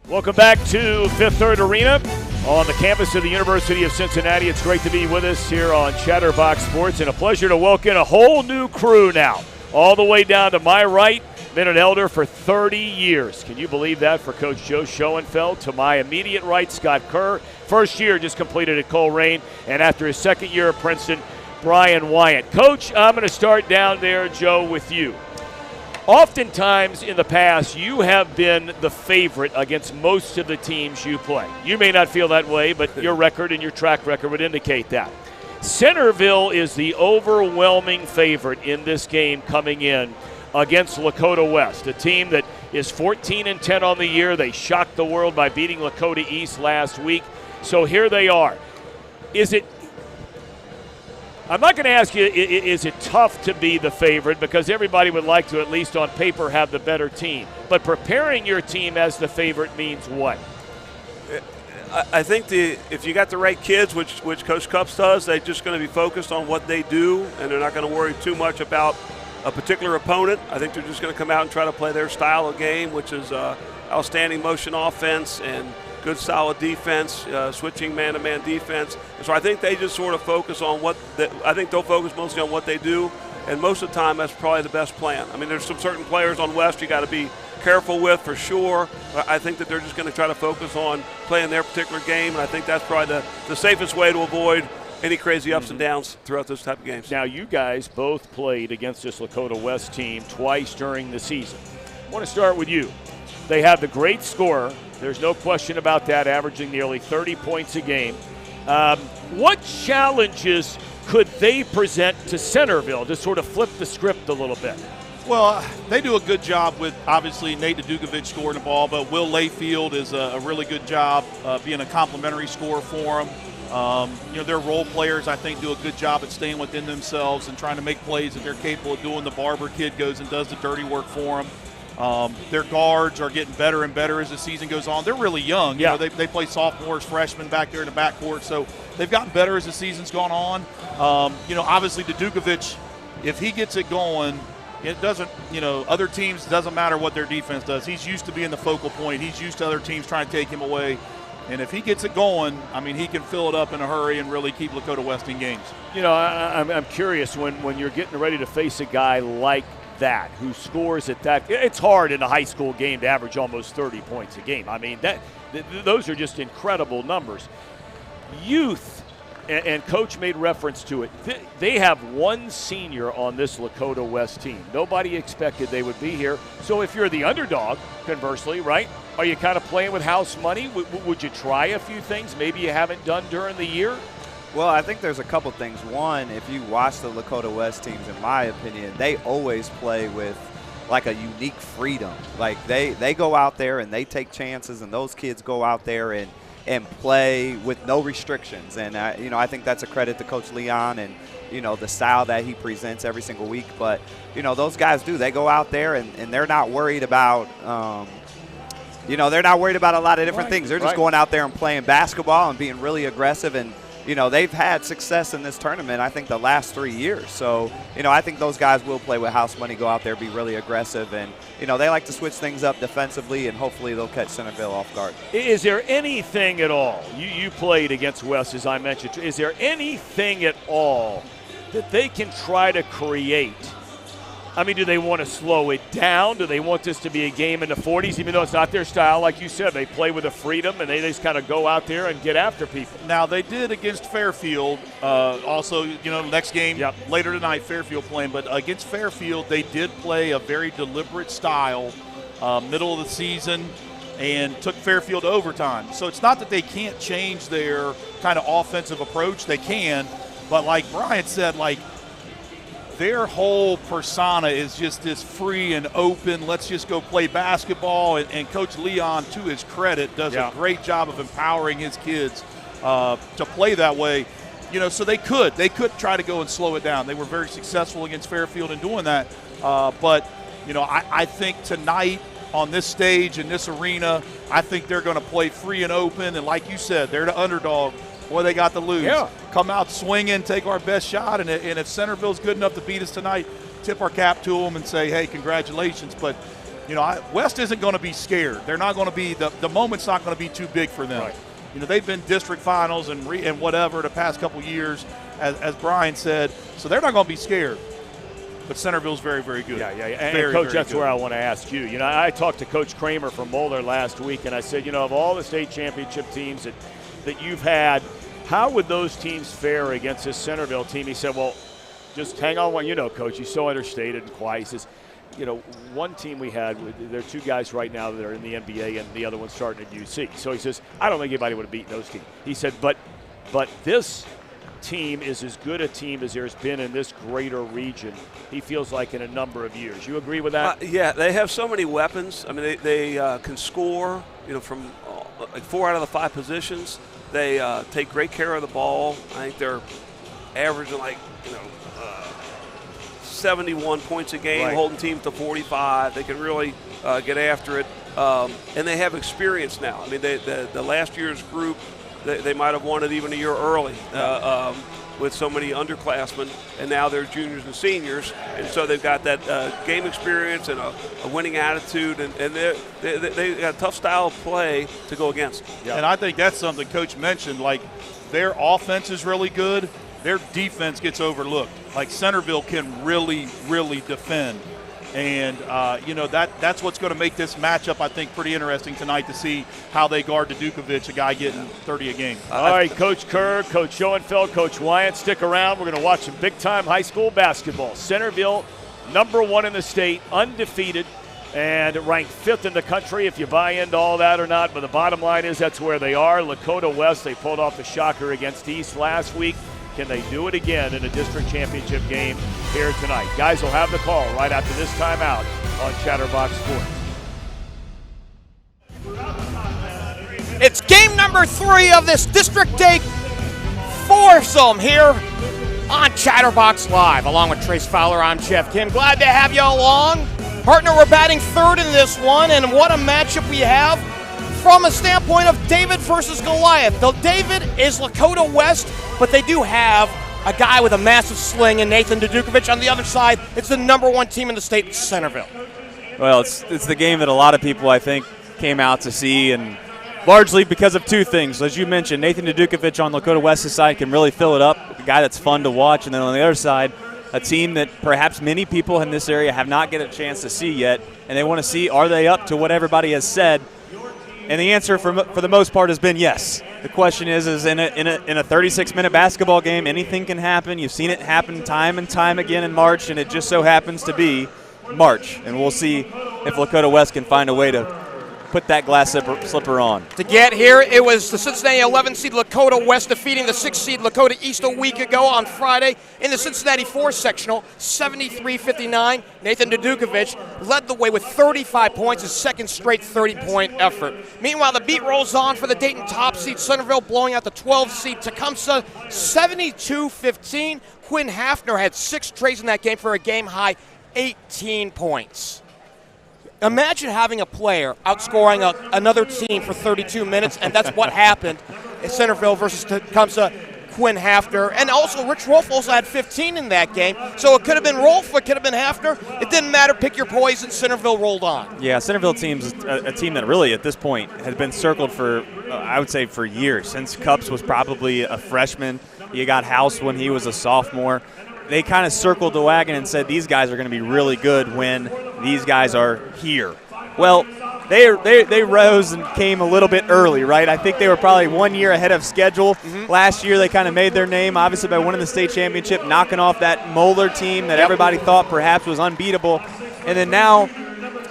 Welcome back to Fifth Third Arena on the campus of the University of Cincinnati. It's great to be with us here on Chatterbox Sports, and a pleasure to welcome a whole new crew now. All the way down to my right, been an Elder for 30 years. Can you believe that, for Coach Joe Schoenfeld? To my immediate right, Scott Kerr. First year just completed at Coleraine, and after his second year at Princeton, Brian Wyatt. Coach, I'm going to start down there, Joe, with you. Oftentimes in the past, you have been the favorite against most of the teams you play. You may not feel that way, but your record and your track record would indicate that. Centerville is the overwhelming favorite in this game coming in against Lakota West, a team that is 14-10 on the year. They shocked the world by beating Lakota East last week. So here they are. I'm not going to ask you, is it tough to be the favorite, because everybody would like to, at least on paper, have the better team. But preparing your team as the favorite means what? I think if you got the right kids, which Coach Cups does, they're just going to be focused on what they do, and they're not going to worry too much about a particular opponent. I think they're just going to come out and try to play their style of game, which is outstanding motion offense and good solid defense, switching man-to-man defense. And so I think they just sort of focus on I think they'll focus mostly on what they do, and most of the time that's probably the best plan. I mean, there's some certain players on West you got to be careful with for sure. I think that they're just going to try to focus on playing their particular game, and I think that's probably the safest way to avoid any crazy ups and downs throughout those type of games. Now, you guys both played against this Lakota West team twice during the season. I want to start with you. They have the great scorer. There's no question about that, averaging nearly 30 points a game. What challenges could they present to Centerville to sort of flip the script a little bit? Well, they do a good job with, obviously, Nate Dukovic scoring the ball, but Will Layfield is a really good job being a complimentary scorer for them. Their role players, I think, do a good job at staying within themselves and trying to make plays that they're capable of doing. The Barber kid goes and does the dirty work for them. Their guards are getting better and better as the season goes on. They're really young. Yeah. They play sophomores, freshmen back there in the backcourt, so they've gotten better as the season's gone on. Obviously, the Dukovic, if he gets it going, it doesn't, other teams, doesn't matter what their defense does. He's used to being the focal point. He's used to other teams trying to take him away. And if he gets it going, I mean, he can fill it up in a hurry and really keep Lakota West in games. I'm curious, when you're getting ready to face a guy like that, who scores at that, it's hard in a high school game to average almost 30 points a game. I mean, those are just incredible numbers. Youth, and Coach made reference to it, they have one senior on this Lakota West team. Nobody expected they would be here. So if you're the underdog, conversely, right, are you kind of playing with house money? Would you try a few things maybe you haven't done during the year? Well, I think there's a couple things. One, if you watch the Lakota West teams, in my opinion, they always play with like a unique freedom. Like they go out there and they take chances, and those kids go out there and play with no restrictions. And, I think that's a credit to Coach Leon and, the style that he presents every single week. But, those guys they go out there and they're not worried about they're not worried about a lot of different things. They're just going out there and playing basketball and being really aggressive. And, they've had success in this tournament, I think, the last 3 years. So, I think those guys will play with house money, go out there, be really aggressive. And, they like to switch things up defensively, and hopefully they'll catch Centerville off guard. Is there anything at all, you played against West, as I mentioned, is there anything at all that they can try to create? I mean, do they want to slow it down? Do they want this to be a game in the 40s, even though it's not their style? Like you said, they play with a freedom, and they just kind of go out there and get after people. Now, they did against Fairfield. Also, next game later tonight, Fairfield playing. But against Fairfield, they did play a very deliberate style, middle of the season, and took Fairfield to overtime. So it's not that they can't change their kind of offensive approach. They can. But like Brian said, their whole persona is just this free and open, let's just go play basketball. And Coach Leon, to his credit, does a great job of empowering his kids to play that way. So they could try to go and slow it down. They were very successful against Fairfield in doing that. But I think tonight on this stage, in this arena, I think they're going to play free and open. And like you said, they're the underdog. Boy, they got to lose. Yeah. Come out swinging, take our best shot, and if Centerville's good enough to beat us tonight, tip our cap to them and say, hey, congratulations. But West isn't going to be scared. They're not going to be the moment's not going to be too big for them. Right. They've been district finals and whatever the past couple years, as Brian said, so they're not going to be scared. But Centerville's very, very good. Yeah. And Coach, that's where I want to ask you. I talked to Coach Kramer from Moeller last week, and I said, of all the state championship teams that you've had, how would those teams fare against this Centerville team? He said, well, just hang on. Coach, he's so understated and quiet. He says, one team we had, there are two guys right now that are in the NBA, and the other one's starting at UC. So he says, I don't think anybody would have beaten those teams. He said, but this team is as good a team as there's been in this greater region, he feels like, in a number of years. You agree with that? Yeah, they have so many weapons. I mean, they can score, from like 4 out of the 5 positions. They take great care of the ball. I think they're averaging 71 points a game, holding teams to 45. They can really get after it. And they have experience now. I mean, the last year's group, they might have won it even a year early with so many underclassmen, and now they're juniors and seniors, and so they've got that game experience and a winning attitude, and they got a tough style of play to go against. Yeah. And I think that's something Coach mentioned, their offense is really good, their defense gets overlooked. Centerville can really, really defend. And, that's what's going to make this matchup, I think, pretty interesting tonight to see how they guard Dukovic, a guy getting 30 a game. All right, Coach Kerr, Coach Schoenfeld, Coach Wyant, stick around. We're going to watch some big-time high school basketball. Centerville, #1 in the state, undefeated, and ranked 5th in the country, if you buy into all that or not. But the bottom line is that's where they are. Lakota West, they pulled off the shocker against East last week. Can they do it again in a district championship game here tonight? Guys will have the call right after this timeout on Chatterbox Sports. It's game number 3 of this District Day foursome here on Chatterbox Live. Along with Trace Fowler, I'm Geoff Kim. Glad to have you along. Partner, we're batting 3rd in this one, and what a matchup we have from a standpoint of David versus Goliath. Though David is Lakota West, but they do have a guy with a massive sling in Nathan Dukovic. On the other side, it's the #1 team in the state, Centerville. Well, it's the game that a lot of people, I think, came out to see, and largely because of 2 things. As you mentioned, Nathan Dukovic on Lakota West's side can really fill it up, a guy that's fun to watch. And then on the other side, a team that perhaps many people in this area have not get a chance to see yet, and they want to see, are they up to what everybody has said? And the answer for the most part has been yes. The question is in a 36-minute basketball game, anything can happen. You've seen it happen time and time again in March, and it just so happens to be March. And we'll see if Lakota West can find a way to put that glass slipper on. To get here, it was the Cincinnati 11-seed Lakota West defeating the 6-seed Lakota East a week ago on Friday in the Cincinnati 4 sectional, 73-59. Nathan Dukovic led the way with 35 points, his second straight 30-point effort. Meanwhile, the beat rolls on for the Dayton top seed Centerville, blowing out the 12-seed Tecumseh 72-15. Quinn Hafner had 6 trays in that game for a game-high 18 points. Imagine having a player outscoring another team for 32 minutes, and that's what happened in Centerville versus Tecumseh. Quinn Hafner, and also Rich Rolfe also had 15 in that game, so it could have been Rolfe, it could have been Hafner. It didn't matter. Pick your poison. Centerville rolled on. Yeah, Centerville team's a team that really at this point has been circled for, I would say, for years. Since Cups was probably a freshman, you got House when he was a sophomore. They kind of circled the wagon and said these guys are going to be really good when these guys are here. Well, they rose and came a little bit early, right? I think they were probably 1 year ahead of schedule. Mm-hmm. Last year they kind of made their name, obviously, by winning the state championship, knocking off that Moeller team that everybody thought perhaps was unbeatable. And then now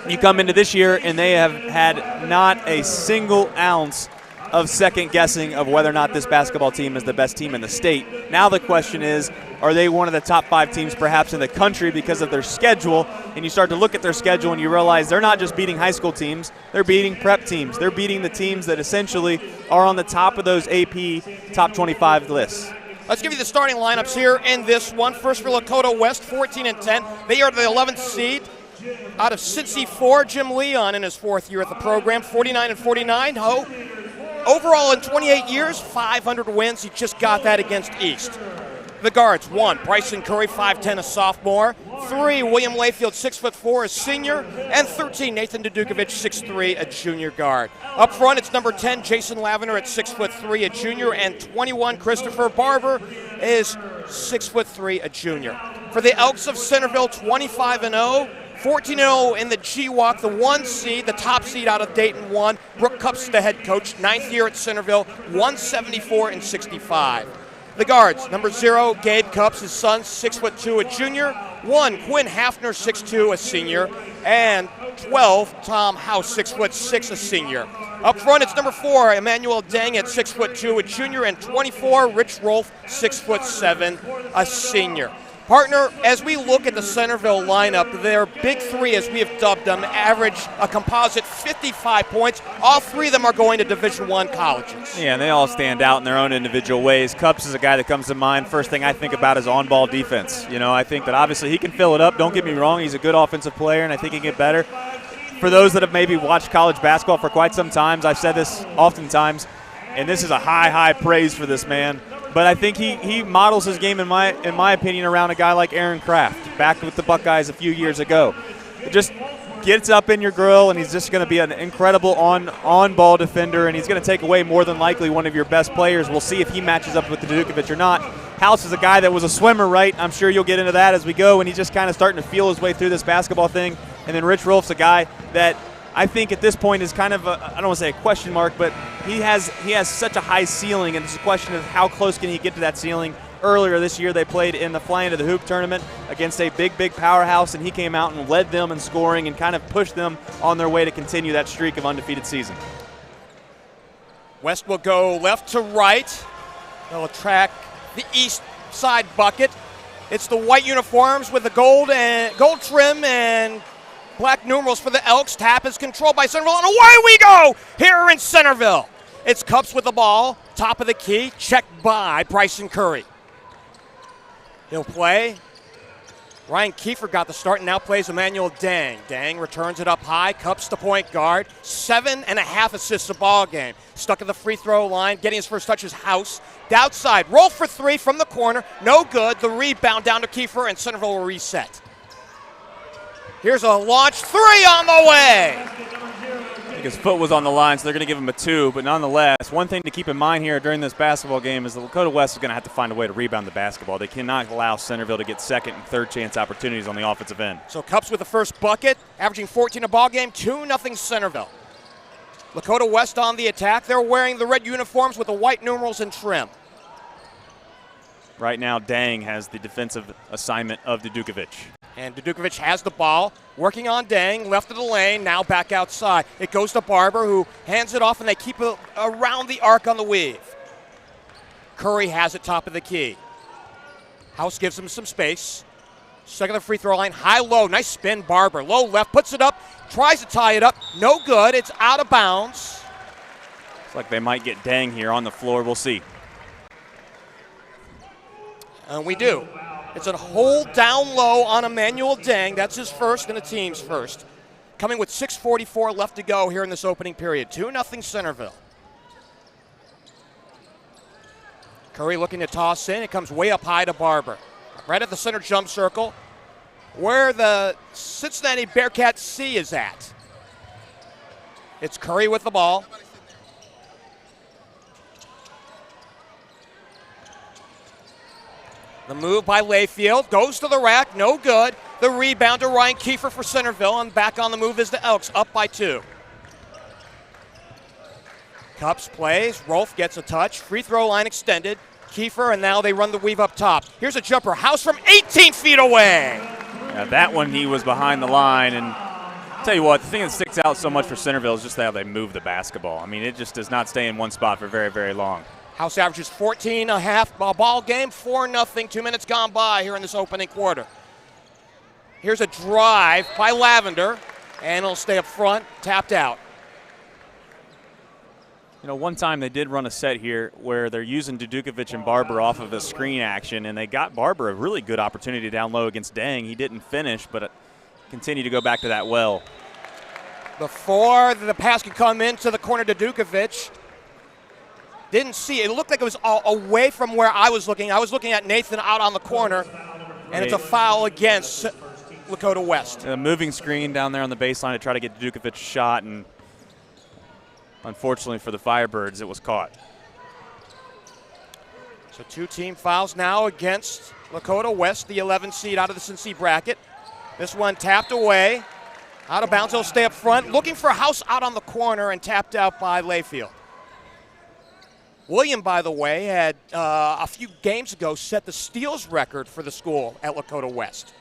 you come into this year and they have had not a single ounce of second guessing of whether or not this basketball team is the best team in the state. Now the question is, are they one of the top 5 teams perhaps in the country because of their schedule? And you start to look at their schedule and you realize they're not just beating high school teams, they're beating prep teams. They're beating the teams that essentially are on the top of those AP top 25 lists. Let's give you the starting lineups here in this one. First for Lakota West, 14-10. They are the 11th seed. Out of Cincy 4, Jim Leon in his 4th year at the program, 49-49. Overall in 28 years, 500 wins. He just got that against East. The guards, 1, Bryson Curry, 5'10", a sophomore. 3, William Layfield, 6'4", a senior. And 13, Nathan Dudukovic, 6'3", a junior guard. Up front, it's number 10, Jason Lavender at 6'3", a junior. And 21, Christopher Barber is 6'3", a junior. For the Elks of Centerville, 25-0. 14-0 in the G-Walk, the 1 seed, the top seed out of Dayton 1. Brooke Cups, the head coach, 9th year at Centerville, 174-65. The guards, number 0, Gabe Cups, his son, 6'2", a junior. 1, Quinn Hafner, 6'2", a senior. And 12, Tom House, 6'6", a senior. Up front, it's number 4, Emmanuel Deng at 6'2", a junior. And 24, Rich Rolfe, 6'7", a senior. Partner, as we look at the Centerville lineup, their big 3, as we have dubbed them, average a composite 55 points. All 3 of them are going to Division I colleges. Yeah, and they all stand out in their own individual ways. Cups is a guy that comes to mind. First thing I think about is on-ball defense. You know, I think that obviously he can fill it up. Don't get me wrong, he's a good offensive player, and I think he can get better. For those that have maybe watched college basketball for quite some time, I've said this oftentimes, and this is a high praise for this man. But I think he models his game, in my opinion, around a guy like Aaron Kraft, back with the Buckeyes a few years ago. It just gets up in your grill, and he's just going to be an incredible on-ball defender, and he's going to take away more than likely one of your best players. We'll see if he matches up with the Dudukovic or not. House is a guy that was a swimmer, right? I'm sure you'll get into that as we go, and he's just kind of starting to feel his way through this basketball thing. And then Rich Rolfe's a guy that I think at this point is kind of I don't want to say a question mark, but he has such a high ceiling, and it's a question of how close can he get to that ceiling. Earlier this year, they played in the Fly Into the Hoop tournament against a big powerhouse, and he came out and led them in scoring and kind of pushed them on their way to continue that streak of undefeated season. West will go left to right. They'll track the east side bucket. It's the white uniforms with the gold trim and black numerals for the Elks. Tap is controlled by Centerville, and away we go here in Centerville. It's Cups with the ball, top of the key, checked by Bryson Curry. He'll play. Ryan Kiefer got the start and now plays Emmanuel Deng. Deng returns it up high. Cups the point guard. 7.5 assists a ball game. Stuck at the free throw line. Getting his first touch is House. Outside. Roll for 3 from the corner. No good. The rebound down to Kiefer, and Centerville will reset. Here's a launch 3 on the way. I think his foot was on the line, so they're going to give him a 2. But nonetheless, one thing to keep in mind here during this basketball game is the Lakota West is going to have to find a way to rebound the basketball. They cannot allow Centerville to get second and third chance opportunities on the offensive end. So Cups with the first bucket, averaging 14 a ball game, 2-0 Centerville. Lakota West on the attack. They're wearing the red uniforms with the white numerals and trim. Right now, Deng has the defensive assignment of Dudukovic. And Dudukovic has the ball, working on Deng, left of the lane, now back outside. It goes to Barber, who hands it off, and they keep it around the arc on the weave. Curry has it top of the key. House gives him some space. Second the free throw line, high-low, nice spin, Barber. Low left, puts it up, tries to tie it up, no good, it's out of bounds. Looks like they might get Deng here on the floor, we'll see. And we do. It's a hold down low on Emmanuel Deng. That's his first and the team's first. Coming with 6:44 left to go here in this opening period. 2-0 Centerville. Curry looking to toss in. It comes way up high to Barber. Right at the center jump circle, where the Cincinnati Bearcats C is at. It's Curry with the ball. The move by Layfield goes to the rack, no good. The rebound to Ryan Kiefer for Centerville, and back on the move is the Elks, up by 2. Cups plays, Rolfe gets a touch, free throw line extended. Kiefer, and now they run the weave up top. Here's a jumper, House from 18 feet away. Yeah, that one he was behind the line, and I'll tell you what, the thing that sticks out so much for Centerville is just how they move the basketball. I mean, it just does not stay in one spot for very, very long. House averages 14.5 ball game, 4-0, 2 minutes gone by here in this opening quarter. Here's a drive by Lavender, and it'll stay up front, tapped out. You know, one time they did run a set here where they're using Dudukovic and Barber off of a screen action, and they got Barber a really good opportunity down low against Deng. He didn't finish, but continued to go back to that well. Before the pass could come into the corner to Dudukovic, didn't see it. It looked like it was away from where I was looking. I was looking at Nathan out on the corner, and it's a foul against Lakota West. A moving screen down there on the baseline to try to get Dukovic a shot, and unfortunately for the Firebirds, it was caught. So 2 team fouls now against Lakota West, the 11 seed out of the Cincy bracket. This one tapped away. Out of bounds, he'll stay up front. Looking for a house out on the corner and tapped out by Layfield. William, by the way, had a few games ago set the steals record for the school at Lakota West.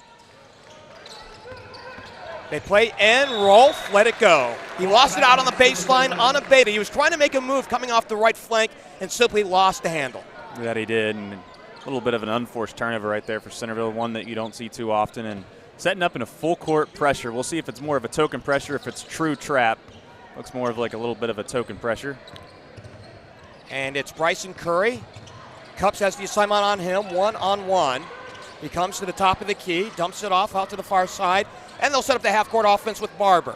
They play in, Rolf, let it go. He lost it out on the baseline unabated. He was trying to make a move coming off the right flank and simply lost the handle. That he did, and a little bit of an unforced turnover right there for Centerville, one that you don't see too often, and setting up in a full court pressure. We'll see if it's more of a token pressure, if it's true trap. Looks more of like a little bit of a token pressure. And it's Bryson Curry. Cups has the assignment on him, 1-on-1. He comes to the top of the key, dumps it off out to the far side, and they'll set up the half-court offense with Barber.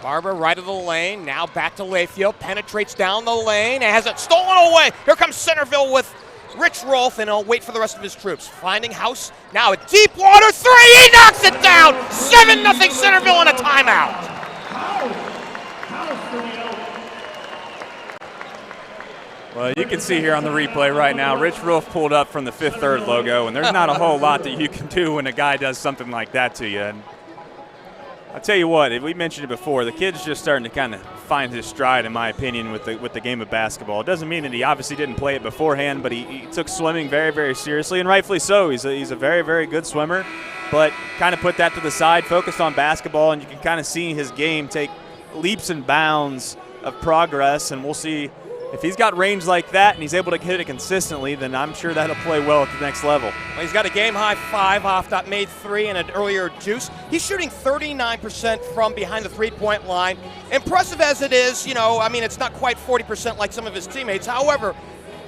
Barber right of the lane, now back to Layfield, penetrates down the lane, and has it stolen away. Here comes Centerville with Rich Rolf, and he'll wait for the rest of his troops. Finding House, now a deep water 3, he knocks it down! 7-0 Centerville on a timeout. Well, you can see here on the replay right now, Rich Rolf pulled up from the 5th Third logo, and there's not a whole lot that you can do when a guy does something like that to you. And I'll tell you what, we mentioned it before, the kid's just starting to kind of find his stride, in my opinion, with the game of basketball. It doesn't mean that he obviously didn't play it beforehand, but he took swimming very, very seriously, and rightfully so. He's a very, very good swimmer, but kind of put that to the side, focused on basketball, and you can kind of see his game take leaps and bounds of progress, and we'll see. If he's got range like that and he's able to hit it consistently, then I'm sure that'll play well at the next level. Well, he's got a game-high 5 off that made 3 and an earlier juice. He's shooting 39% from behind the three-point line. Impressive as it is, it's not quite 40% like some of his teammates. However,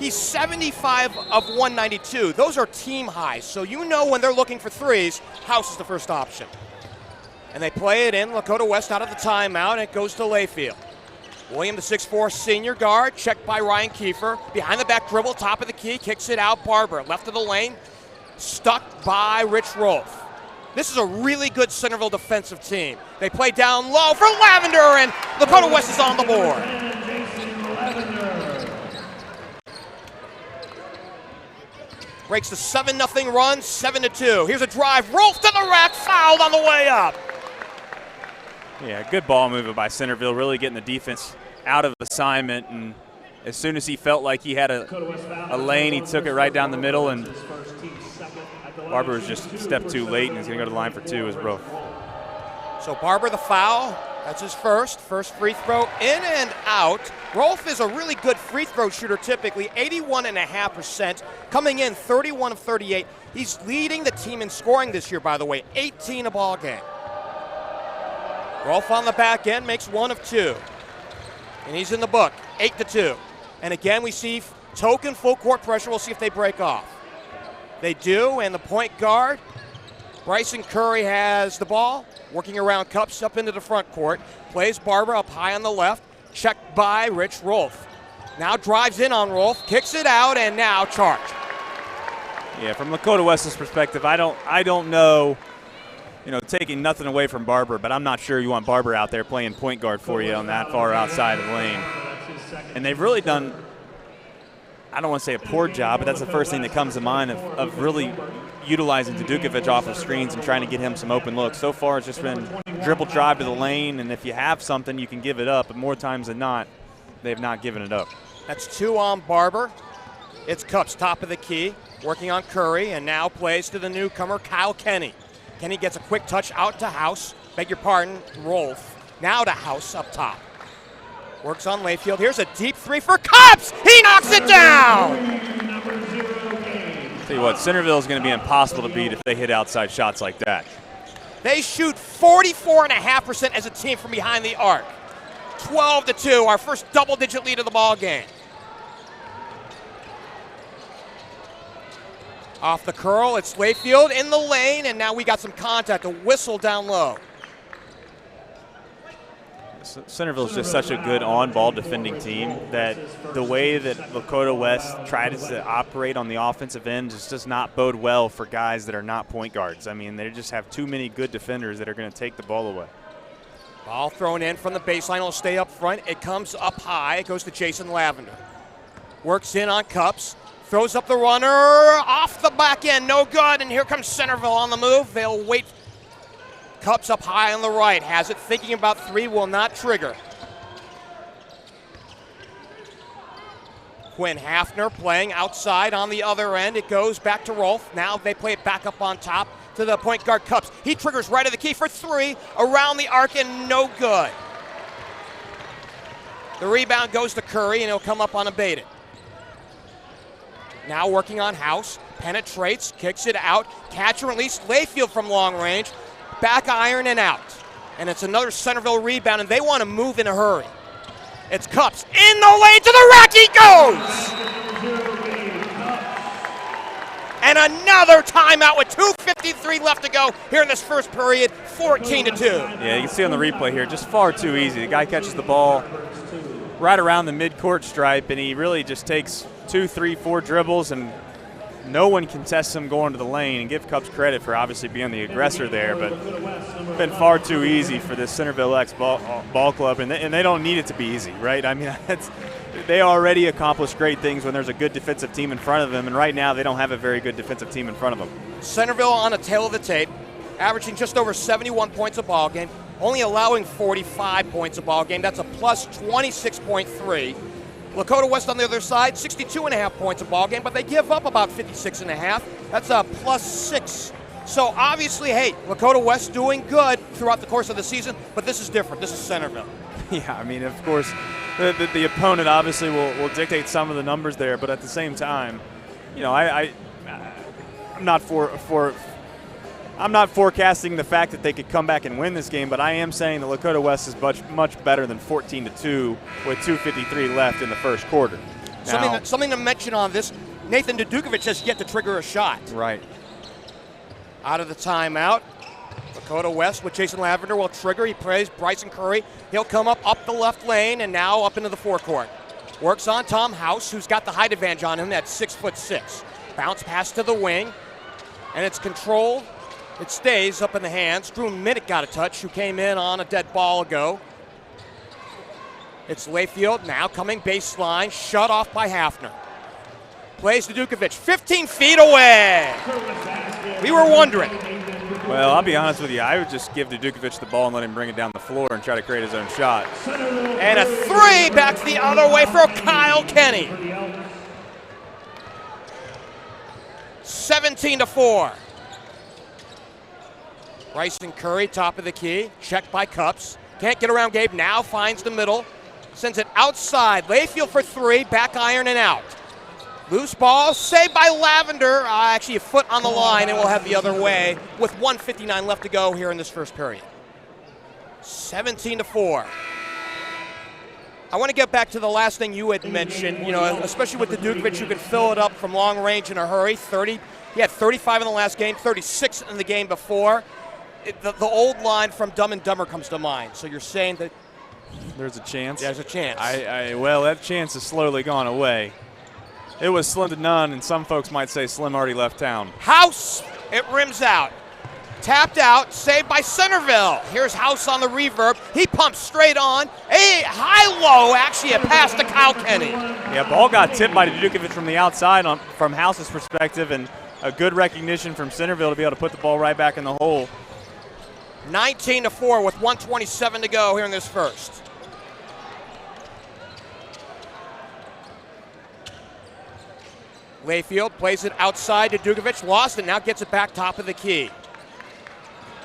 he's 75 of 192. Those are team highs, so when they're looking for threes, House is the first option. And they play it in. Lakota West out of the timeout, and it goes to Layfield. William, the 6'4 senior guard, checked by Ryan Kiefer. Behind the back dribble, top of the key, kicks it out. Barber, left of the lane, stuck by Rich Rolf. This is a really good Centerville defensive team. They play down low for Lavender, and Lakota West is on the board. Breaks the 7-0 run, 7-2. Here's a drive, Rolf to the rack, fouled on the way up. Yeah, good ball movement by Centerville, really getting the defense out of assignment, and as soon as he felt like he had a lane, he took it right down the middle, and Barber was just a step too late, and he's going to go to the line for 2 as Rolf. So Barber the foul, that's his first free throw in and out. Rolf is a really good free throw shooter typically, 81.5%, coming in 31 of 38. He's leading the team in scoring this year, by the way, 18 a ball game. Rolf on the back end makes 1 of 2. And he's in the book, 8-2. And again, we see token full court pressure. We'll see if they break off. They do, and the point guard, Bryson Curry, has the ball, working around Cups up into the front court. Plays Barber up high on the left, checked by Rich Rolf. Now drives in on Rolf, kicks it out, and now charge. Yeah, from Lakota West's perspective, I don't know, taking nothing away from Barber, but I'm not sure you want Barber out there playing point guard for you on that far outside of the lane. And they've really done, I don't want to say a poor job, but that's the first thing that comes to mind of really utilizing Dukovic off of screens and trying to get him some open looks. So far, it's just been dribble drive to the lane, and if you have something, you can give it up. But more times than not, they've not given it up. That's 2 on Barber. It's Cups, top of the key, working on Curry, and now plays to the newcomer, Kyle Kenny. Kenny gets a quick touch out to House. Beg your pardon, Rolf. Now to House up top. Works on Layfield. Here's a deep 3 for Cups. He knocks it down. Tell you what, Centerville is going to be impossible to beat if they hit outside shots like that. They shoot 44.5% as a team from behind the arc. 12-2, our first double-digit lead of the ball game. Off the curl, it's Layfield in the lane, and now we got some contact, a whistle down low. Centerville is just such a good on-ball defending team that the way that Lakota West tries to operate on the offensive end just does not bode well for guys that are not point guards. I mean, they just have too many good defenders that are going to take the ball away. Ball thrown in from the baseline. It'll stay up front. It comes up high. It goes to Jason Lavender. Works in on Cups. Throws up the runner. Off the back end. No good. And here comes Centerville on the move. They'll wait. Cups up high on the right. Has it. Thinking about three. Will not trigger. Quinn Hafner playing outside on the other end. It goes back to Rolf. Now they play it back up on top to the point guard Cups. He triggers right of the key for three. Around the arc and no good. The rebound goes to Curry and he'll come up unabated. Now working on House, penetrates, kicks it out. Catch and release, Layfield from long range. Back iron and out. And it's another Centerville rebound, and they want to move in a hurry. It's Cups in the lane to the rack, he goes! And another timeout with 2:53 left to go here in this first period, 14-2. Yeah, you can see on the replay here, just far too easy. The guy catches the ball right around the mid-court stripe, and he really just takes 2, 3, 4 dribbles, and no one contests him going to the lane. And give Cups credit for obviously being the aggressor there, but it's been far too easy for this Centerville Elks ball club, and they don't need it to be easy, right? I mean, they already accomplish great things when there's a good defensive team in front of them, and right now they don't have a very good defensive team in front of them. Centerville on a tail of the tape, averaging just over 71 points a ball game, only allowing 45 points a ball game. That's a plus 26.3. Lakota West on the other side, 62.5 points a ball game, but they give up about 56.5. That's a plus 6. So obviously, hey, Lakota West doing good throughout the course of the season, but this is different. This is Centerville. Yeah, I mean, of course, the opponent obviously will dictate some of the numbers there, but at the same time, you know, I'm not I'm not forecasting the fact that they could come back and win this game, but I am saying that Lakota West is much better than 14-2 with 2:53 left in the first quarter. Something to mention on this, Nathan Dudukovic has yet to trigger a shot. Right. Out of the timeout, Lakota West with Jason Lavender will trigger. He plays Bryson Curry. He'll come up the left lane and now up into the forecourt. Works on Tom House, who's got the height advantage on him at 6'6". Bounce pass to the wing, and it's controlled. It stays up in the hands. Drew Minnick got a touch, who came in on a dead ball ago. It's Layfield now coming baseline, shut off by Hafner. Plays to Dukovic, 15 feet away. We were wondering. Well, I'll be honest with you. I would just give Dukovic the ball and let him bring it down the floor and try to create his own shot. And a three back the other way for Kyle Kenny. 17-4. Bryson Curry, top of the key, checked by Cups. Can't get around Gabe, now finds the middle. Sends it outside, Layfield for three, back iron and out. Loose ball, saved by Lavender. Actually a foot on the line, and we'll have the other way with 1:59 left to go here in this first period. 17-4. I want to get back to the last thing you had mentioned, you know, especially with the Dukovic, who can fill it up from long range in a hurry. He had 35 in the last game, 36 in the game before. The old line from Dumb and Dumber comes to mind. So you're saying that there's a chance? There's a chance. Well, that chance has slowly gone away. It was slim to none, and some folks might say Slim already left town. House, it rims out. Tapped out, saved by Centerville. Here's House on the reverb. He pumps straight on. A high-low, actually a pass to Kyle Kenny. Yeah, ball got tipped by Dukovic from the outside from House's perspective, and a good recognition from Centerville to be able to put the ball right back in the hole. 19-4 with 1:27 to go here in this first. Layfield plays it outside to Dukovic, lost it, now gets it back top of the key.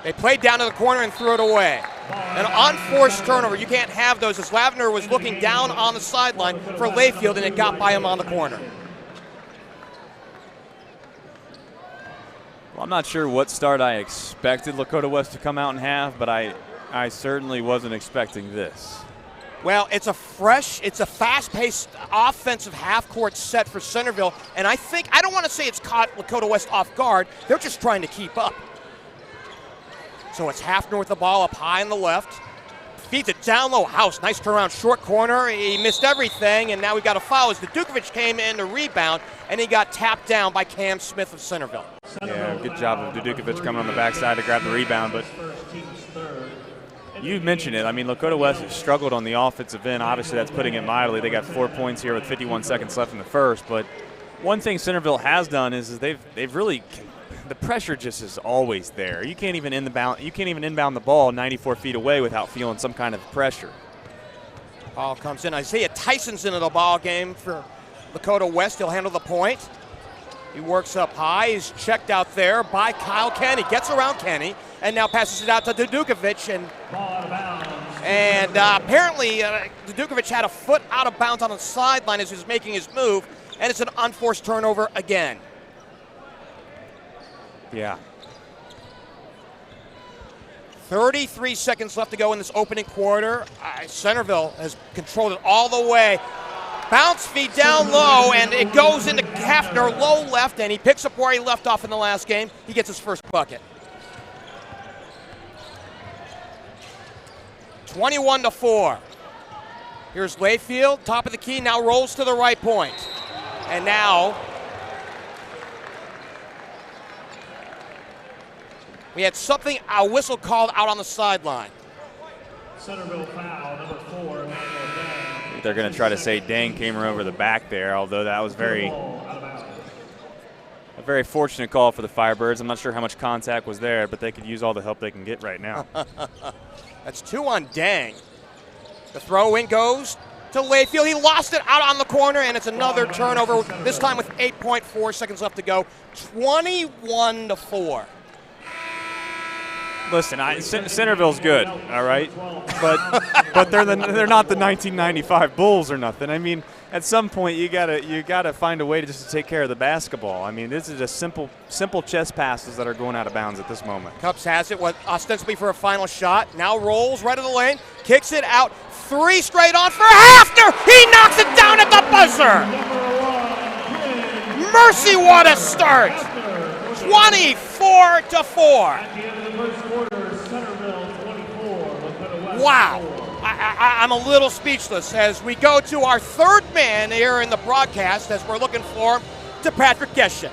They played down to the corner and threw it away. An unforced turnover, you can't have those, as Lavender was looking down on the sideline for Layfield and it got by him on the corner. Well, I'm not sure what start I expected Lakota West to come out and have, but I certainly wasn't expecting this. Well, it's a fast-paced offensive half-court set for Centerville, and I don't want to say it's caught Lakota West off guard. They're just trying to keep up. So it's Hafner with the ball up high on the left. feeds it down low. House, nice turnaround, short corner. He missed everything, and now we got a foul as Dukovic came in to rebound, and he got tapped down by Cam Smith of Centerville. Yeah, good job of Dukovic coming on the backside to grab the rebound, but you mentioned it. I mean, Lakota West has struggled on the offensive end. Obviously, that's putting it mildly. They got 4 points here with 51 seconds left in the first, but one thing Centerville has done is they've really – the pressure just is always there. You can't even inbound the ball 94 feet away without feeling some kind of pressure. Ball comes in. Isaiah Tyson's into the ball game for Lakota West. He'll handle the point. He works up high. He's checked out there by Kyle Kenny. Gets around Kenny and now passes it out to Dukovic. And apparently Dukovic had a foot out of bounds on the sideline as he was making his move, and it's an unforced turnover again. Yeah. 33 seconds left to go in this opening quarter. Centerville has controlled it all the way. Bounce feed down low, and it goes into Hafner, low left, and he picks up where he left off in the last game. He gets his first bucket. 21-4. Here's Layfield, top of the key, now rolls to the right point. And now we had a whistle called out on the sideline. Centerville foul, number 4, Emmanuel Dang. They're going to try to say Dang came over the back there, although that was a very fortunate call for the Firebirds. I'm not sure how much contact was there, but they could use all the help they can get right now. That's 2 on Dang. The throw-in goes to Layfield. He lost it out on the corner, and it's another turnover, this time with 8.4 seconds left to go. 21-4. Listen, Centerville's good, all right, but they're not the 1995 Bulls or nothing. I mean, at some point you gotta find a way to just take care of the basketball. I mean, this is just simple chest passes that are going out of bounds at this moment. Cupps has it, ostensibly for a final shot. Now rolls right of the lane, kicks it out. 3 straight on for Hafner. He knocks it down at the buzzer. Mercy, what a start! 24-4. Wow. I'm a little speechless as we go to our third man here in the broadcast as we're looking for him, to Patrick Geshin.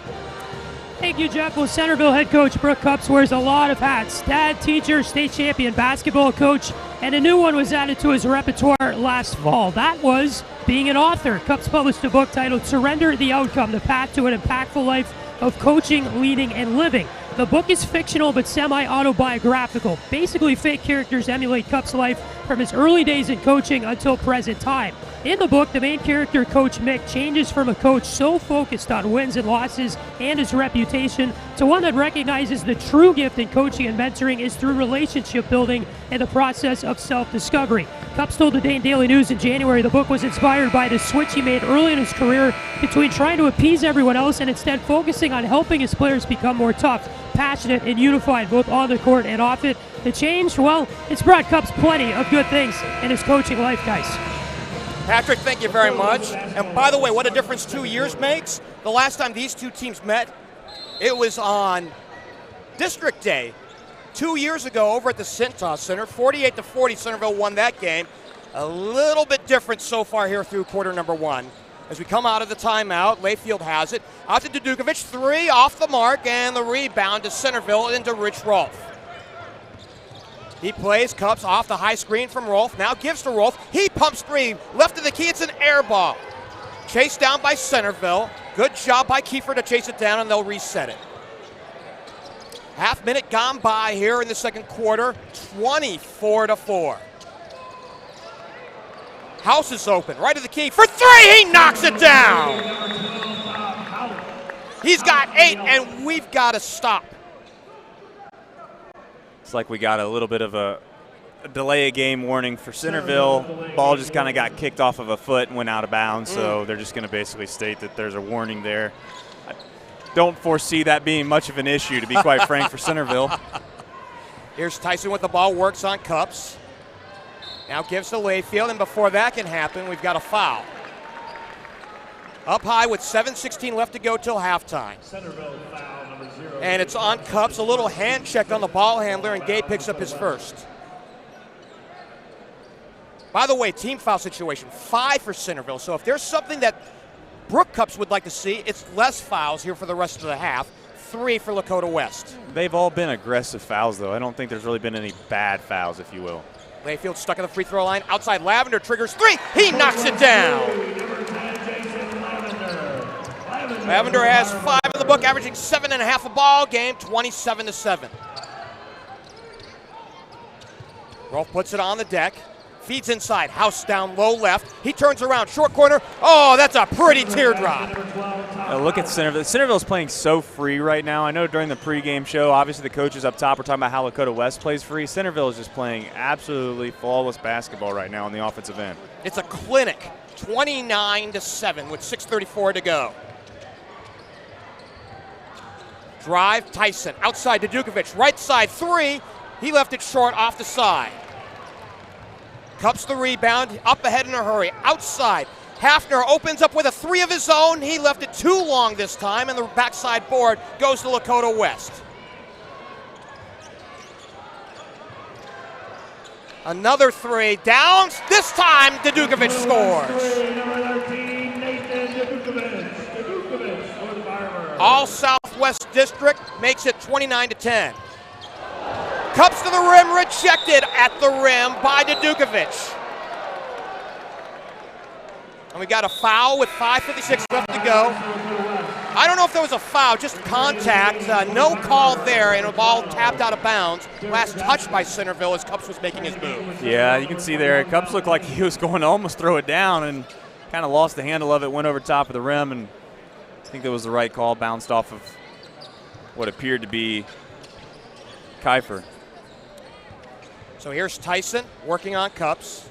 Thank you, Jeff. Well, Centerville head coach Brooke Cupps wears a lot of hats. Dad, teacher, state champion basketball coach, and a new one was added to his repertoire last fall. That was being an author. Cupps published a book titled Surrender the Outcome, The Path to an Impactful Life of Coaching, Leading, and Living. The book is fictional but semi-autobiographical. Basically, fake characters emulate Cupps' life from his early days in coaching until present time. In the book, the main character, Coach Mick, changes from a coach so focused on wins and losses and his reputation to one that recognizes the true gift in coaching and mentoring is through relationship building and the process of self-discovery. Cupps told the Dane Daily News in January the book was inspired by the switch he made early in his career between trying to appease everyone else and instead focusing on helping his players become more tough, passionate, and unified both on the court and off it. The change, well, it's brought Cupps plenty of good things in his coaching life, guys. Patrick, thank you very much. And by the way, what a difference 2 years makes. The last time these two teams met, it was on District Day 2 years ago over at the Cintas Center. 48-40, Centerville won that game. A little bit different so far here through quarter number 1. As we come out of the timeout, Layfield has it. Out to Dukovic, 3 off the mark, and the rebound to Centerville into Rich Rolfe. He plays Cupps off the high screen from Rolfe. Now gives to Rolfe. He pumps 3. Left of the key, it's an air ball. Chased down by Centerville. Good job by Kiefer to chase it down, and they'll reset it. Half minute gone by here in the second quarter. 24-4. House is open. Right of the key for 3. He knocks it down. He's got 8, and we've got to stop. It's like we got a little bit of a delay of game warning for Centerville. Ball just kind of got kicked off of a foot and went out of bounds, so they're just going to basically state that there's a warning there. I don't foresee that being much of an issue, to be quite frank, for Centerville. Here's Tyson with the ball, works on Cupps. Now gives to Layfield, and before that can happen, we've got a foul. Up high with 7:16 left to go till halftime. And it's on Cupps, a little hand check on the ball handler, and Gay picks up his first. By the way, team foul situation, 5 for Centerville. So if there's something that Brook Cups would like to see, it's less fouls here for the rest of the half. 3 for Lakota West. They've all been aggressive fouls, though. I don't think there's really been any bad fouls, if you will. Layfield stuck at the free throw line. Outside Lavender triggers 3. He knocks it down. Lavender has 5 in the book, averaging 7.5 a ball game, 27-7. Rolf puts it on the deck. Feeds inside. House down low left. He turns around. Short corner. Oh, that's a pretty teardrop. Look at Centerville. Centerville's playing so free right now. I know during the pregame show, obviously the coaches up top were talking about how Lakota West plays free. Centerville is just playing absolutely flawless basketball right now on the offensive end. It's a clinic. 29-7 with 6:34 to go. Drive, Tyson. Outside to Dukovic. Right side, 3. He left it short off the side. Cups the rebound, up ahead in a hurry. Outside, Hafner opens up with a 3 of his own. He left it too long this time, and the backside board goes to Lakota West. Another 3, downs. This time, Dukovic scores. All Southwest District makes it 29-10. Cups to the rim, rejected at the rim by Dukovic. And we got a foul with 5:56 left to go. I don't know if there was a foul, just contact. No call there, and a ball tapped out of bounds. Last touch by Centerville as Cups was making his move. Yeah, you can see there, Cups looked like he was going to almost throw it down and kind of lost the handle of it, went over top of the rim, and I think that was the right call, bounced off of what appeared to be Kiefer. So here's Tyson working on Cups.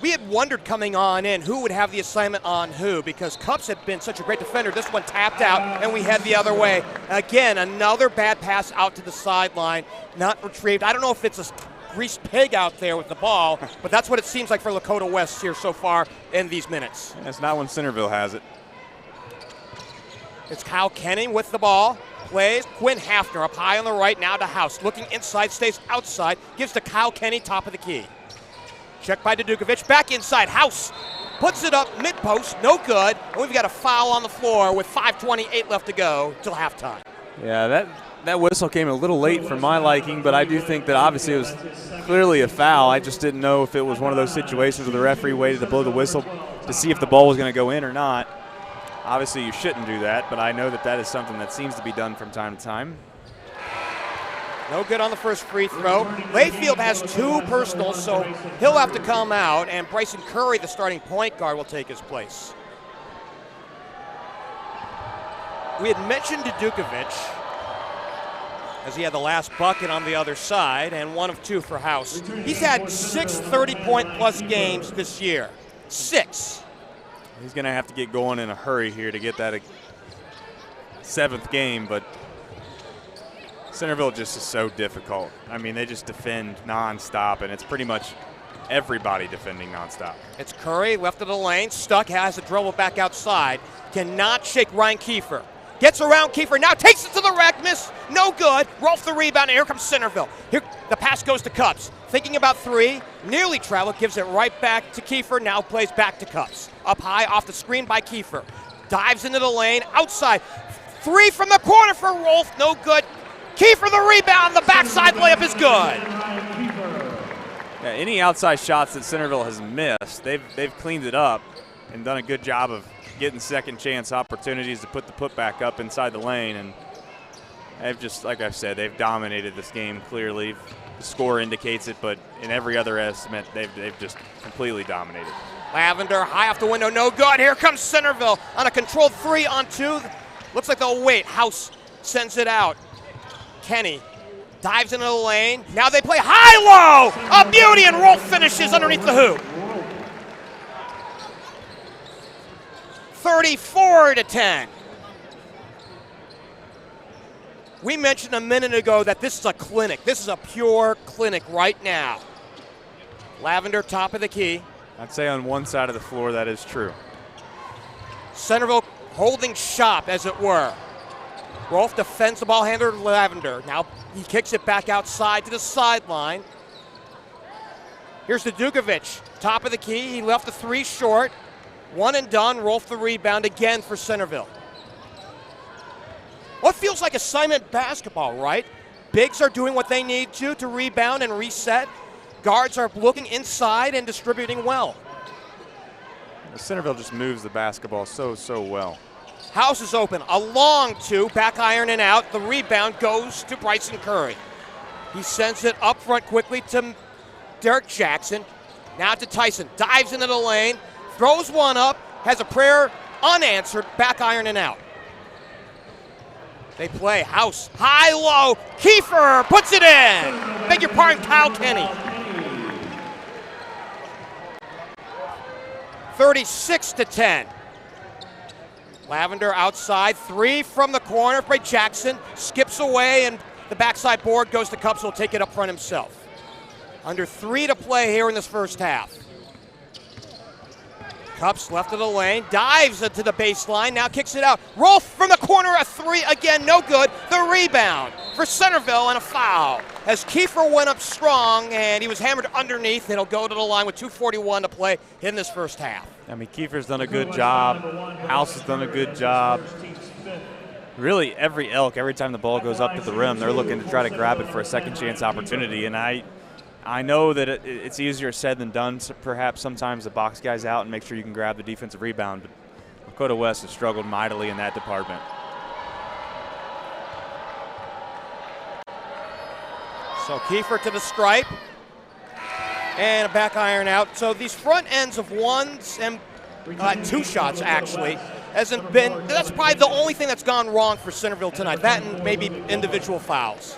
We had wondered coming on in who would have the assignment on who, because Cups had been such a great defender. This one tapped out, and we head the other way. Again, another bad pass out to the sideline, not retrieved. I don't know if it's a greased pig out there with the ball, but that's what it seems like for Lakota West here so far in these minutes. And it's not when Centerville has it. It's Kyle Kenny with the ball. Plays Quinn Hafner up high on the right, now to House. Looking inside, stays outside, gives to Kyle Kenny, top of the key. Check by Dukovic, back inside. House puts it up mid-post, no good. And we've got a foul on the floor with 5:28 left to go till halftime. Yeah, that whistle came a little late for my liking, but I do think that obviously it was clearly a foul. I just didn't know if it was one of those situations where the referee waited to blow the whistle to see if the ball was going to go in or not. Obviously, you shouldn't do that, but I know that that is something that seems to be done from time to time. No good on the first free throw. Layfield has 2 personals, so he'll have to come out, and Bryson Curry, the starting point guard, will take his place. We had mentioned Dukovic, as he had the last bucket on the other side, and 1 of 2 for House. He's had 6 30-point-plus games this year. 6. He's going to have to get going in a hurry here to get that 7th game, but Centerville just is so difficult. I mean, they just defend nonstop, and it's pretty much everybody defending nonstop. It's Curry, left of the lane, stuck, has a dribble back outside. Cannot shake Ryan Kiefer. Gets around Kiefer, now takes it to the rack, miss, no good. Rolf the rebound, and here comes Centerville. Here, the pass goes to Cups. Thinking about 3, nearly traveled, gives it right back to Kiefer, now plays back to Cups. Up high, off the screen by Kiefer. Dives into the lane, outside. 3 from the corner for Rolf, no good. Kiefer the rebound, the backside layup is good. Yeah, any outside shots that Centerville has missed, they've cleaned it up and done a good job of getting second chance opportunities to put the putback up inside the lane, and they've just, like I've said, they've dominated this game clearly. The score indicates it, but in every other estimate, they've just completely dominated. Lavender high off the window, no good. Here comes Centerville on a controlled 3 on 2. Looks like they'll wait. House sends it out. Kenny dives into the lane. Now they play high-low. A beauty, and Rolf finishes underneath the hoop. 34-10. We mentioned a minute ago that this is a clinic. This is a pure clinic right now. Lavender, top of the key. I'd say on one side of the floor that is true. Centerville holding shop, as it were. Rolf defends the ball handler, Lavender. Now he kicks it back outside to the sideline. Here's the Dukovic, top of the key. He left the three short. One and done. Rolf the rebound again for Centerville. What feels like assignment basketball, right? Bigs are doing what they need to rebound and reset. Guards are looking inside and distributing well. Centerville just moves the basketball so well. House is open. A long two, back iron and out. The rebound goes to Bryson Curry. He sends it up front quickly to Derek Jackson. Now to Tyson. Dives into the lane. Throws one up. Has a prayer unanswered. Back iron and out. They play House. High, low. Kiefer puts it in. Beg your pardon, Kyle Kenny. 36-10. Lavender outside. Three from the corner by Jackson. Skips away, and the backside board goes to Cups. Will take it up front himself. Under 3 to play here in this first half. Cups left of the lane, dives into the baseline, now kicks it out. Rolf from the corner, a three, again, no good. The rebound for Centerville and a foul. As Kiefer went up strong and he was hammered underneath, it'll go to the line with 2:41 to play in this first half. I mean, Kiefer's done a good job. House has done a good job. Really, every Elk, every time the ball goes up to the rim, they're looking to try to grab it for a second chance opportunity. And I know that it's easier said than done, so perhaps sometimes to box guys out and make sure you can grab the defensive rebound, but Lakota West has struggled mightily in that department. So Kiefer to the stripe, and a back iron out. So these front ends of ones and two shots actually hasn't been, that's probably the only thing that's gone wrong for Centerville tonight, that and maybe individual fouls.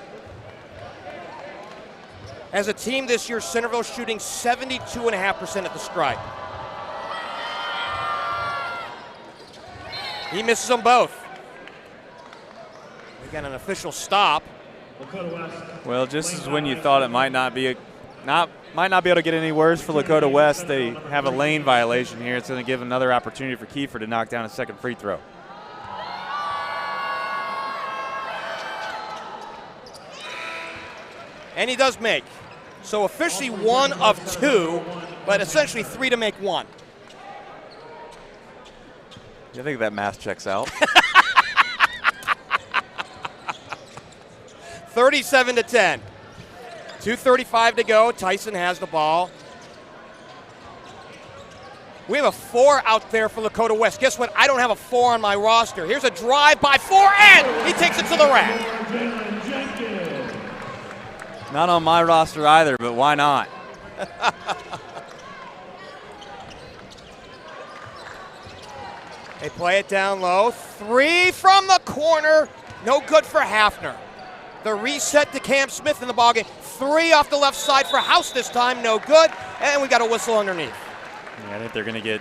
As a team this year, Centerville shooting 72.5% at the stripe. He misses them both. We got an official stop. Well, just as when you thought it might not be able to get any worse for Lakota West, they have a lane violation here. It's going to give another opportunity for Kiefer to knock down a second free throw. And he does make. So officially 1 of 2, but essentially 3 to make 1. I think that math checks out. 37-10. 2:35 to go. Tyson has the ball. We have a 4 out there for Lakota West. Guess what? I don't have a 4 on my roster. Here's a drive by 4, and he takes it to the rack. Not on my roster either, but why not? They play it down low. 3 from the corner. No good for Hafner. The reset to Cam Smith in the ballgame. 3 off the left side for House this time. No good. And we got a whistle underneath. Yeah, I think they're going to get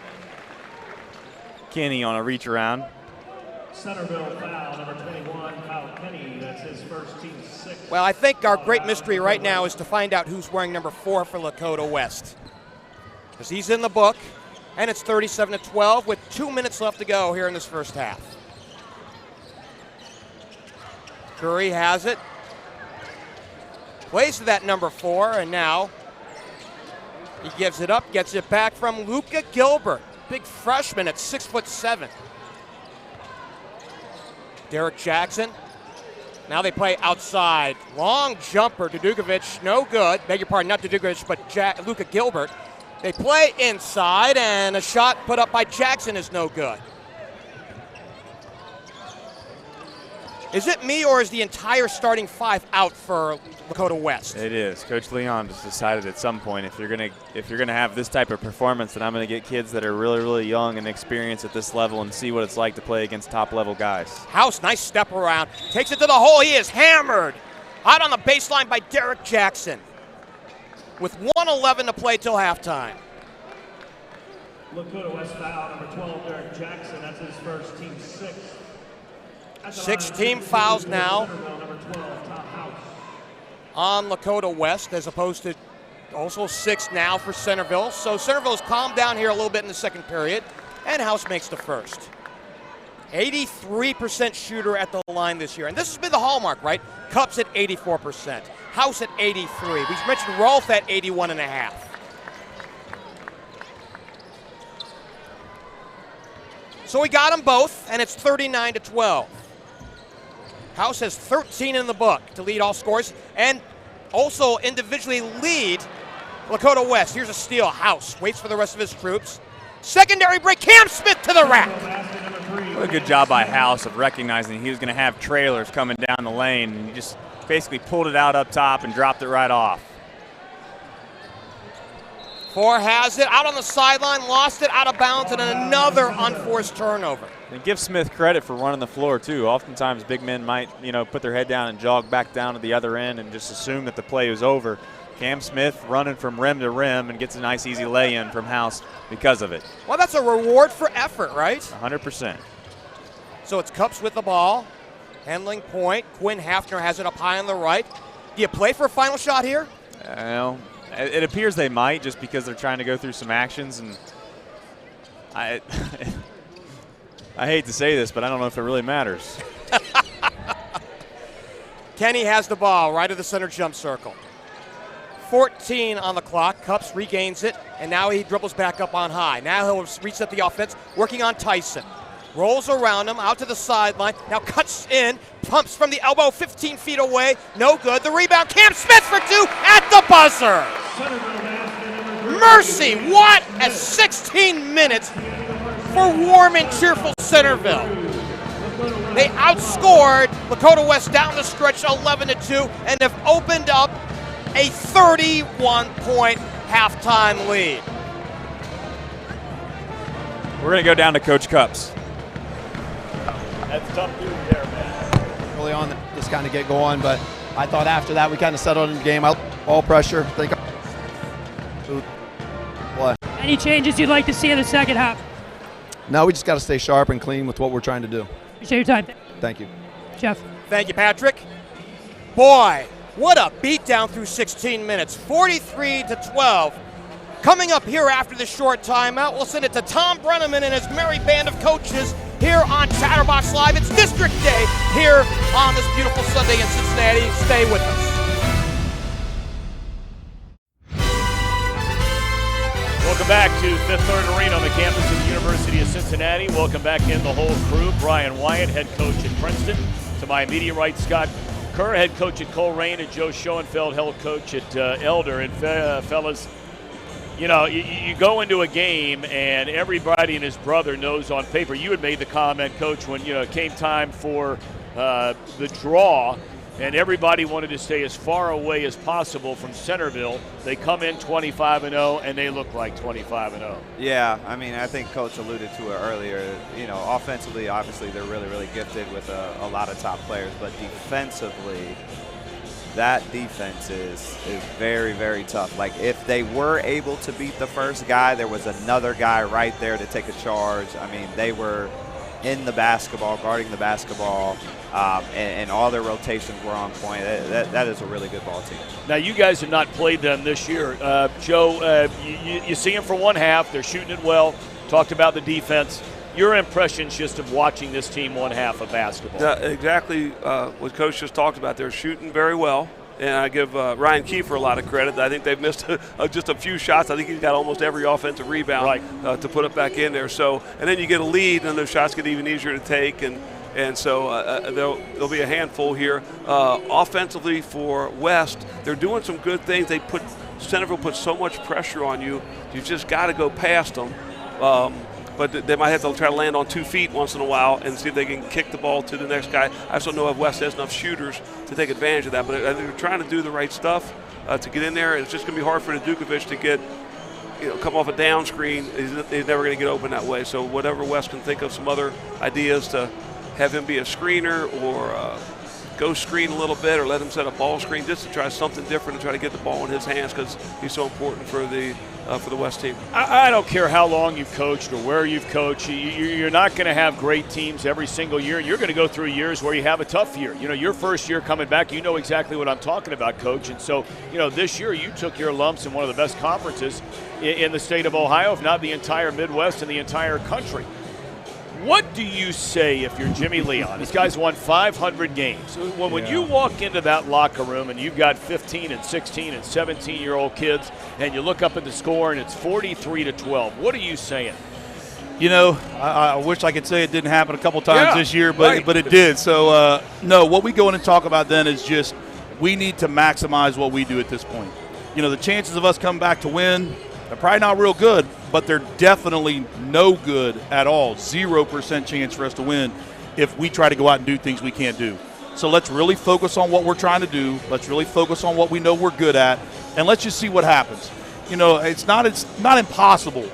Kenny on a reach around. Centerville foul, number 21, Kyle Kenny. That's his first team 6. Well, I think our great mystery right now is to find out who's wearing number 4 for Lakota West. Because he's in the book, and it's 37-12 with 2 minutes left to go here in this first half. Curry has it. Plays to that number 4, and now he gives it up, gets it back from Luka Gilbert. Big freshman at 6'7". Derek Jackson. Now they play outside. Long jumper to Dukovic, no good. Beg your pardon, not to Dukovic, but Luka Gilbert. They play inside, and a shot put up by Jackson is no good. Is it me, or is the entire starting 5 out for Lakota West? It is. Coach Leon just decided at some point if you're gonna have this type of performance, then I'm gonna get kids that are really, really young and experienced at this level and see what it's like to play against top level guys. House, nice step around, takes it to the hole. He is hammered out on the baseline by Derek Jackson. With 1:11 to play till halftime. Lakota West foul, number 12, Derek Jackson. That's his first team 6. 6 team fouls now on Lakota West, as opposed to also 6 now for Centerville. So Centerville's calmed down here a little bit in the second period, and House makes the first. 83% shooter at the line this year, and this has been the hallmark, right? Cups at 84%, House at 83. We've mentioned Rolf at 81.5. So we got them both, and it's 39-12. House has 13 in the book to lead all scores and also individually lead Lakota West. Here's a steal. House waits for the rest of his troops. Secondary break. Cam Smith to the rack. What a good job by House of recognizing he was going to have trailers coming down the lane, and he just basically pulled it out up top and dropped it right off. 4 has it out on the sideline, lost it out of bounds, and another unforced turnover. And give Smith credit for running the floor too. Oftentimes big men might, put their head down and jog back down to the other end and just assume that the play was over. Cam Smith running from rim to rim and gets a nice easy lay-in from House because of it. Well, that's a reward for effort, right? 100%. So it's Cups with the ball, handling point. Quinn Hafner has it up high on the right. Do you play for a final shot here? Well, it appears they might, just because they're trying to go through some actions, and I hate to say this, but I don't know if it really matters. Kenny has the ball right of the center jump circle. 14 on the clock. Cups regains it, and now he dribbles back up on high. Now he'll reset the offense, working on Tyson. Rolls around him, out to the sideline. Now cuts in, pumps from the elbow, 15 feet away. No good. The rebound, Cam Smith for 2 at the buzzer. Mercy, what a 16 minutes for warm and cheerful Centerville. They outscored Lakota West down the stretch 11-2 and have opened up a 31-point halftime lead. We're going to go down to Coach Cups. That's tough dude there, man. Early on, just kind of get going, but I thought after that we kind of settled in the game. All pressure. Any changes you'd like to see in the second half? No, we just got to stay sharp and clean with what we're trying to do. Appreciate your time. Thank you. Geoff. Thank you, Patrick. Boy, what a beatdown through 16 minutes. 43-12. Coming up here after this short timeout, we'll send it to Tom Brenneman and his merry band of coaches here on Chatterbox Live. It's District Day here on this beautiful Sunday in Cincinnati. Stay with us. Welcome back to Fifth Third Arena on the campus of the University of Cincinnati. Welcome back in the whole crew. Brian Wyatt, head coach at Princeton. To my immediate right, Scott Kerr, head coach at Coleraine, and Joe Schoenfeld, head coach at Elder. And fellas, you go into a game and everybody and his brother knows on paper. You had made the comment, Coach, when it came time for the draw, and everybody wanted to stay as far away as possible from Centerville. They come in 25-0, and they look like 25-0. Yeah, I think Coach alluded to it earlier. Offensively, obviously, they're really, really gifted with a lot of top players, but defensively, that defense is very, very tough. Like, if they were able to beat the first guy, there was another guy right there to take a charge. They were in the basketball, guarding the basketball, and all their rotations were on point. That is a really good ball team. Now, you guys have not played them this year. Joe, you see them for one half. They're shooting it well. Talked about the defense. Your impressions just of watching this team one half of basketball? Yeah, exactly what Coach just talked about. They're shooting very well, and I give Ryan Kiefer a lot of credit. I think they've missed just a few shots. I think he's got almost every offensive rebound to put it back in there. So, and then you get a lead, and those shots get even easier to take, and so there'll be a handful here. Offensively for West, they're doing some good things. Centerville puts so much pressure on you. You just got to go past them. But they might have to try to land on 2 feet once in a while and see if they can kick the ball to the next guy. I just don't know if West has enough shooters to take advantage of that. But I think they're trying to do the right stuff to get in there. It's just going to be hard for Dukovic to get, come off a down screen. He's never going to get open that way. So whatever West can think of some other ideas to have him be a screener or go screen a little bit or let him set a ball screen just to try something different and try to get the ball in his hands because he's so important for the West team. I don't care how long you've coached or where you've coached. You're not going to have great teams every single year. You're going to go through years where you have a tough year. Your first year coming back, you know exactly what I'm talking about, Coach. And so, this year you took your lumps in one of the best conferences in the state of Ohio, if not the entire Midwest and the entire country. What do you say if you're Jimmy Leon? This guy's won 500 games. When you walk into that locker room and you've got 15 and 16 and 17-year-old kids and you look up at the score and it's 43-12, what are you saying? You know, I wish I could say it didn't happen a couple times this year, but right. but it did. So, no, what we go in and talk about then is just we need to maximize what we do at this point. You know, the chances of us coming back to win, they're probably not real good, but they're definitely no good at all. 0% chance for us to win if we try to go out and do things we can't do. So let's really focus on what we're trying to do. Let's really focus on what we know we're good at, and let's just see what happens. You know, it's not impossible,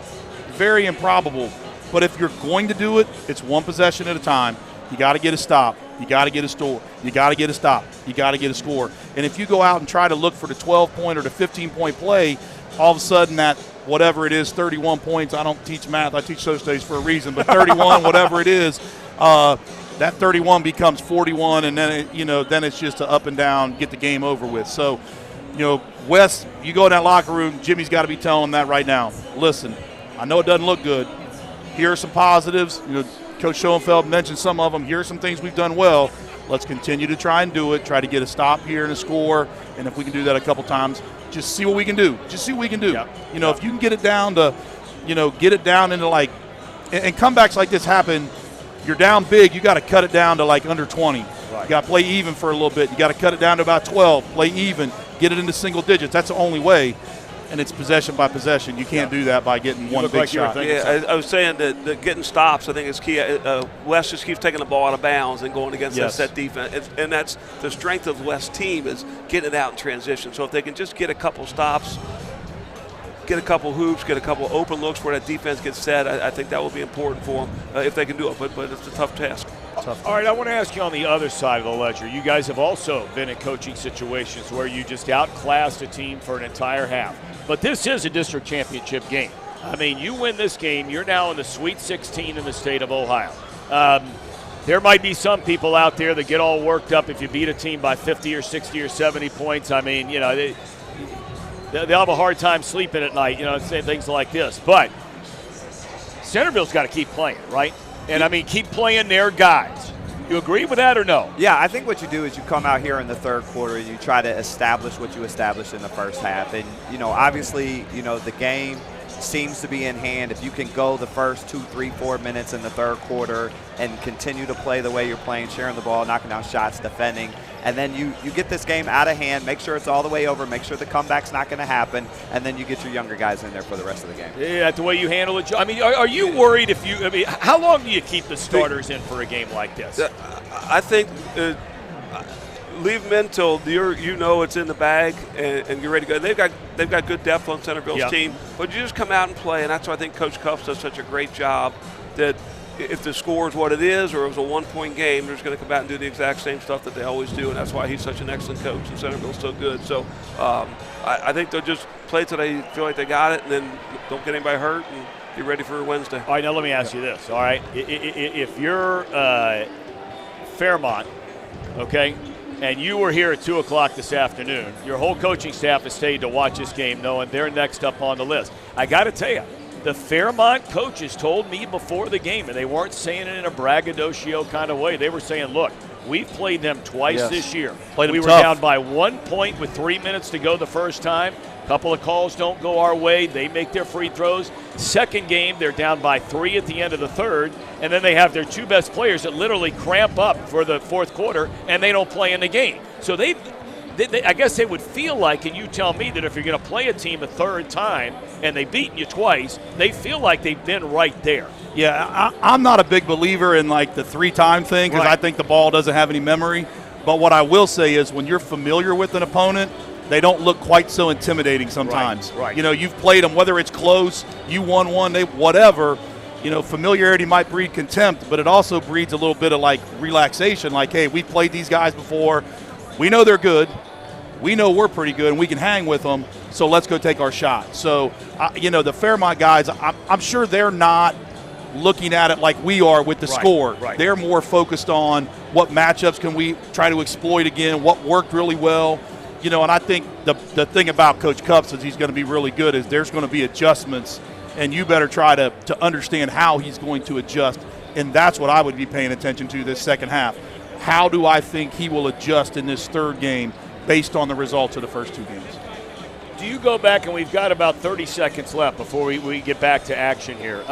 very improbable, but if you're going to do it, it's one possession at a time. You got to get a stop. You got to get a score. You got to get a stop. You got to get a score. And if you go out and try to look for the 12-point or the 15-point play, all of a sudden that whatever it is, 31 points. I don't teach math. I teach social studies for a reason. But 31, whatever it is, that 31 becomes 41, and then then it's just a up and down, get the game over with. So, you know, Wes, you go in that locker room, Jimmy's got to be telling them that right now. Listen, I know it doesn't look good. Here are some positives. You know, Coach Schoenfeld mentioned some of them. Here are some things we've done well. Let's continue to try and do it. Try to get a stop here and a score. And if we can do that a couple times, just see what we can do. Just see what we can do. Yep. You know, if you can get it down to, get it down into like, and comebacks like this happen. You're down big. You got to cut it down to like under 20. Right. You got to play even for a little bit. You got to cut it down to about 12. Play even. Get it into single digits. That's the only way. And it's possession by possession. You can't do that by getting one big shot. Yeah, I was saying that getting stops, I think, is key. West just keeps taking the ball out of bounds and going against that set defense. And that's the strength of the West team is getting it out in transition. So if they can just get a couple stops, get a couple hoops, get a couple open looks where that defense gets set, I think that will be important for them if they can do it. But it's a tough task. All right, I want to ask you on the other side of the ledger. You guys have also been in coaching situations where you just outclassed a team for an entire half. But this is a district championship game. I mean, you win this game, you're now in the Sweet 16 in the state of Ohio. There might be some people out there that get all worked up if you beat a team by 50 or 60 or 70 points. I mean, they'll have a hard time sleeping at night, saying things like this. But Centerville's got to keep playing, right? And, I mean, keep playing their guys. You agree with that or no? Yeah, I think what you do is you come out here in the third quarter and you try to establish what you established in the first half. And, obviously, the game seems to be in hand. If you can go the first 2, 3, 4 minutes in the third quarter and continue to play the way you're playing, sharing the ball, knocking down shots, defending, and then you get this game out of hand, make sure it's all the way over, make sure the comeback's not going to happen, and then you get your younger guys in there for the rest of the game. Yeah, that's the way you handle it. I mean, are you worried how long do you keep the starters in for a game like this? I think leave them in till it's in the bag and you're ready to go. They've got good depth on Centerville's team, but you just come out and play, and that's why I think Coach Cuffs does such a great job that if the score is what it is or it was a one-point game, they're just going to come out and do the exact same stuff that they always do, and that's why he's such an excellent coach and Centerville's so good. So I think they'll just play till they feel like they got it, and then don't get anybody hurt and be ready for Wednesday. All right, now let me ask you this, all right? If you're Fairmont, okay, and you were here at 2 o'clock this afternoon, your whole coaching staff has stayed to watch this game knowing they're next up on the list. I got to tell you, the Fairmont coaches told me before the game, and they weren't saying it in a braggadocio kind of way. They were saying, look, we've played them twice this year. We were down by 1 point with 3 minutes to go the first time. A couple of calls don't go our way. They make their free throws. Second game, they're down by 3 at the end of the third, and then they have their two best players that literally cramp up for the fourth quarter, and they don't play in the game. So they I guess they would feel like, and you tell me that if you're going to play a team a third time and they've beaten you twice, they feel like they've been right there. Yeah, I'm not a big believer in like the 3-time thing because I think the ball doesn't have any memory. But what I will say is when you're familiar with an opponent, they don't look quite so intimidating sometimes. Right. You've played them, whether it's close, you won one, they whatever. Familiarity might breed contempt, but it also breeds a little bit of like relaxation. Like, hey, we've played these guys before. We know they're good. We know we're pretty good, and we can hang with them, so let's go take our shot. So, the Fairmont guys, I'm sure they're not looking at it like we are with the score. Right. They're more focused on what matchups can we try to exploit again, what worked really well. And I think the thing about Coach Cups is he's going to be really good is there's going to be adjustments, and you better try to understand how he's going to adjust, and that's what I would be paying attention to this second half. How do I think he will adjust in this third game based on the results of the first two games? Do you go back, and we've got about 30 seconds left before we get back to action here.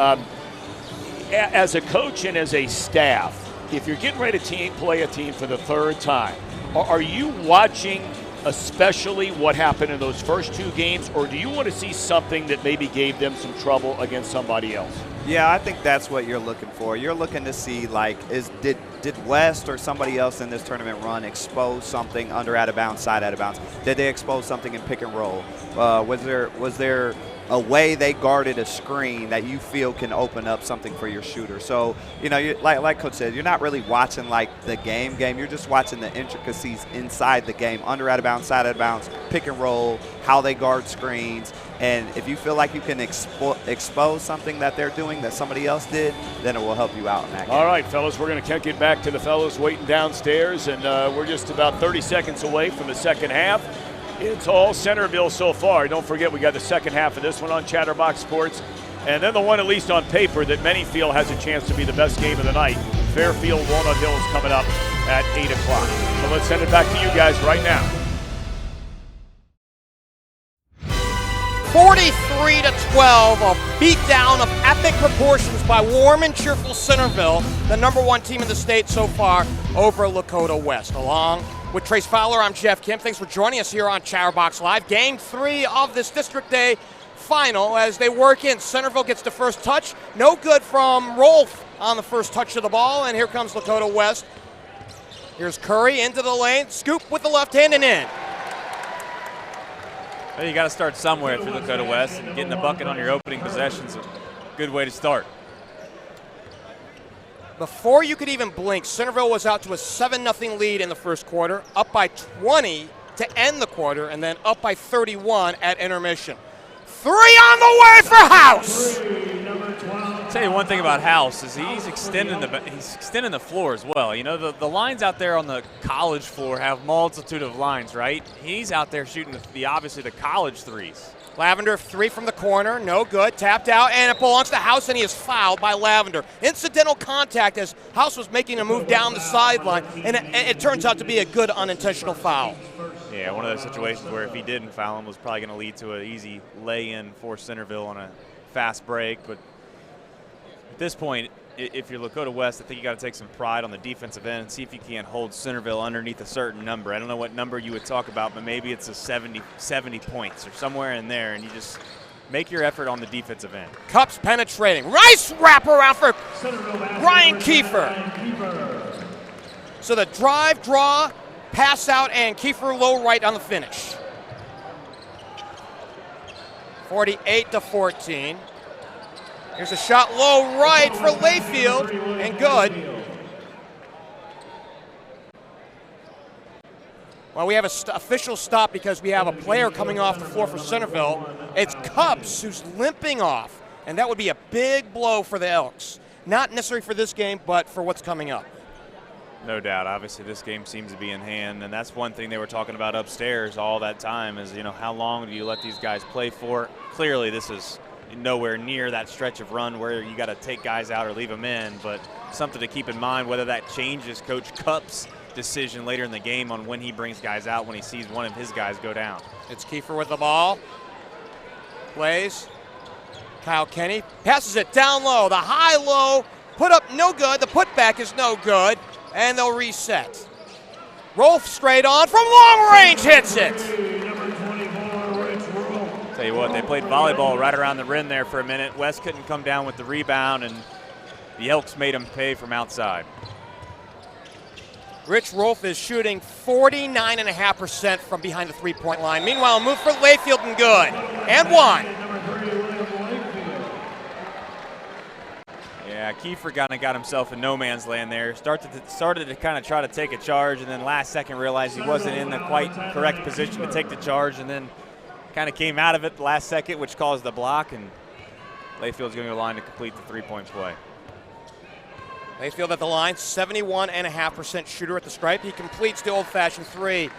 as a coach and as a staff, if you're getting ready to play a team for the third time, are you watching especially what happened in those first two games, or do you want to see something that maybe gave them some trouble against somebody else? Yeah, I think that's what you're looking for. You're looking to see, like, did West or somebody else in this tournament run expose something under out of bounds, side out of bounds? Did they expose something in pick and roll? Was there a way they guarded a screen that you feel can open up something for your shooter? So, you know, like Coach said, you're not really watching like the game. You're just watching the intricacies inside the game, under out of bounds, side out of bounds, pick and roll, how they guard screens. And if you feel like you can expose something that they're doing that somebody else did, then it will help you out in that game. All right, fellas, we're going to kick it back to the fellas waiting downstairs, and we're just about 30 seconds away from the second half. It's all Centerville so far. Don't forget, we got the second half of this one on Chatterbox Sports, and then the one, at least on paper, that many feel has a chance to be the best game of the night. Fairfield Walnut Hills coming up at 8 o'clock. So let's send it back to you guys right now. 43-12, a beatdown of epic proportions by warm and cheerful Centerville, the #1 team in the state so far, over Lakota West. Along with Trace Fowler, I'm Geoff Kim. Thanks for joining us here on Chatterbox Live. Game 3 of this District Day final as they work in. Centerville gets the first touch. No good from Rolf on the first touch of the ball, and here comes Lakota West. Here's Curry into the lane, scoop with the left hand and in. Well, you got to start somewhere if you're Lakota West, and getting a bucket on your opening possession is a good way to start. Before you could even blink, Centerville was out to a 7-0 lead in the first quarter, up by 20 to end the quarter, and then up by 31 at intermission. 3 on the way for House. I'll tell you one thing about House is he's extending the floor as well. You know, the lines out there on the college floor have multitude of lines, right? He's out there shooting obviously the college threes. Lavender 3 from the corner, no good, tapped out, and it belongs to House, and he is fouled by Lavender. Incidental contact as House was making a move down the sideline, and it turns out to be a good unintentional foul. Yeah, one of those situations where if he didn't foul him was probably going to lead to an easy lay-in for Centerville on a fast break. But at this point, if you're Lakota West, I think you got to take some pride on the defensive end and see if you can't hold Centerville underneath a certain number. I don't know what number you would talk about, but maybe it's a 70 points or somewhere in there, and you just make your effort on the defensive end. Cups penetrating. Nice wraparound for Ryan Kiefer. So the drive, draw, pass out, and Kiefer low right on the finish. 48-14. Here's a shot low right for Layfield, and good. Well, we have an official stop because we have a player coming off the floor for Centerville. It's Cups who's limping off, and that would be a big blow for the Elks. Not necessary for this game, but for what's coming up. No doubt. Obviously, this game seems to be in hand, and that's one thing they were talking about upstairs all that time is, you know, how long do you let these guys play for? Clearly, this is nowhere near that stretch of run where you got to take guys out or leave them in, but something to keep in mind whether that changes Coach Cupp's decision later in the game on when he brings guys out when he sees one of his guys go down. It's Kiefer with the ball. Plays. Kyle Kenny passes it down low. The high-low put up no good. The putback is no good, and they'll reset. Rolf straight on from long range, hits it. Tell you what, they played volleyball right around the rim there for a minute. West couldn't come down with the rebound, and the Elks made him pay from outside. Rich Rolf is shooting 49.5% from behind the three-point line. Meanwhile, a move for Layfield and good. And one. Yeah, Kiefer got himself in no man's land there. Started to kind of try to take a charge, and then last second realized he wasn't in the quite correct position to take the charge, and then kind of came out of it the last second, which caused the block, and Layfield's going to the line to complete the three-point play. Layfield at the line, 71.5% shooter at the stripe. He completes the old-fashioned three.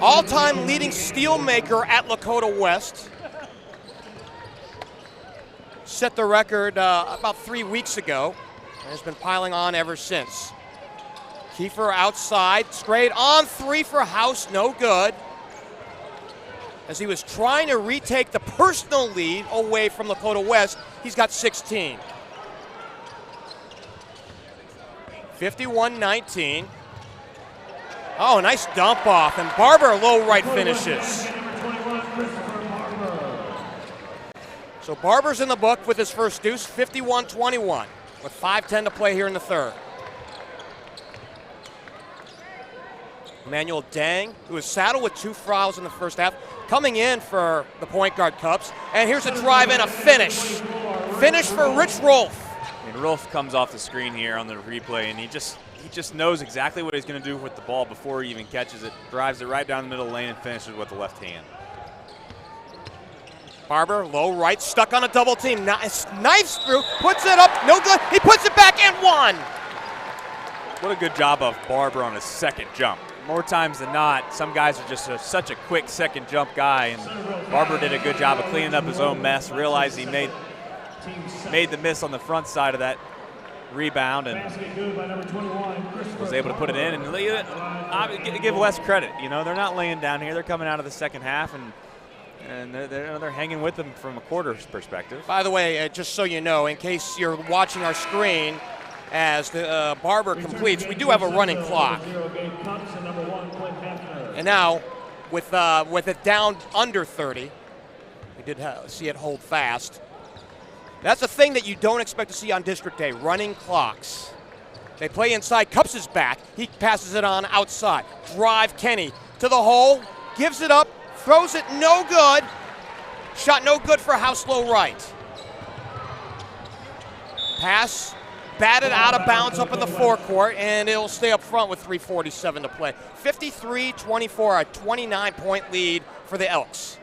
All-time leading steal maker at Lakota West. Set the record about 3 weeks ago and has been piling on ever since. Kiefer outside, straight on three for House, no good. As he was trying to retake the personal lead away from Lakota West, he's got 16. 51-19. Oh, nice dump off, and Barber low right finishes. So Barber's in the book with his first deuce, 51-21, with 5:10 to play here in the third. Emmanuel Dang, who was saddled with 2 fouls in the first half, coming in for the point guard Cubs. And here's a drive and a finish. Finish for Rich Rolfe. And Rolfe comes off the screen here on the replay, and he just knows exactly what he's going to do with the ball before he even catches it. Drives it right down the middle of the lane and finishes with the left hand. Barber, low right, stuck on a double team. Knifes through, puts it up, no good. He puts it back and one. What a good job of Barber on his second jump. More times than not, some guys are just such a quick second jump guy, and Barber did a good job of cleaning up his own mess, realized he made the miss on the front side of that rebound and was able to put it in. And give West credit. You know, they're not laying down here. They're coming out of the second half, and they're hanging with them from a quarter's perspective. By the way, just so you know, in case you're watching our screen, as the Barber completes, we do have a running clock. And now, with it down under 30, we did see it hold fast. That's a thing that you don't expect to see on District Day, running clocks. They play inside, Cups is back. He passes it on outside. Drive Kenny to the hole, gives it up, throws it, no good. Shot no good for House low right. Pass batted out of bounds up in the forecourt, and it'll stay up front with 3:47 to play. 53-24, a 29-point lead for the Elks.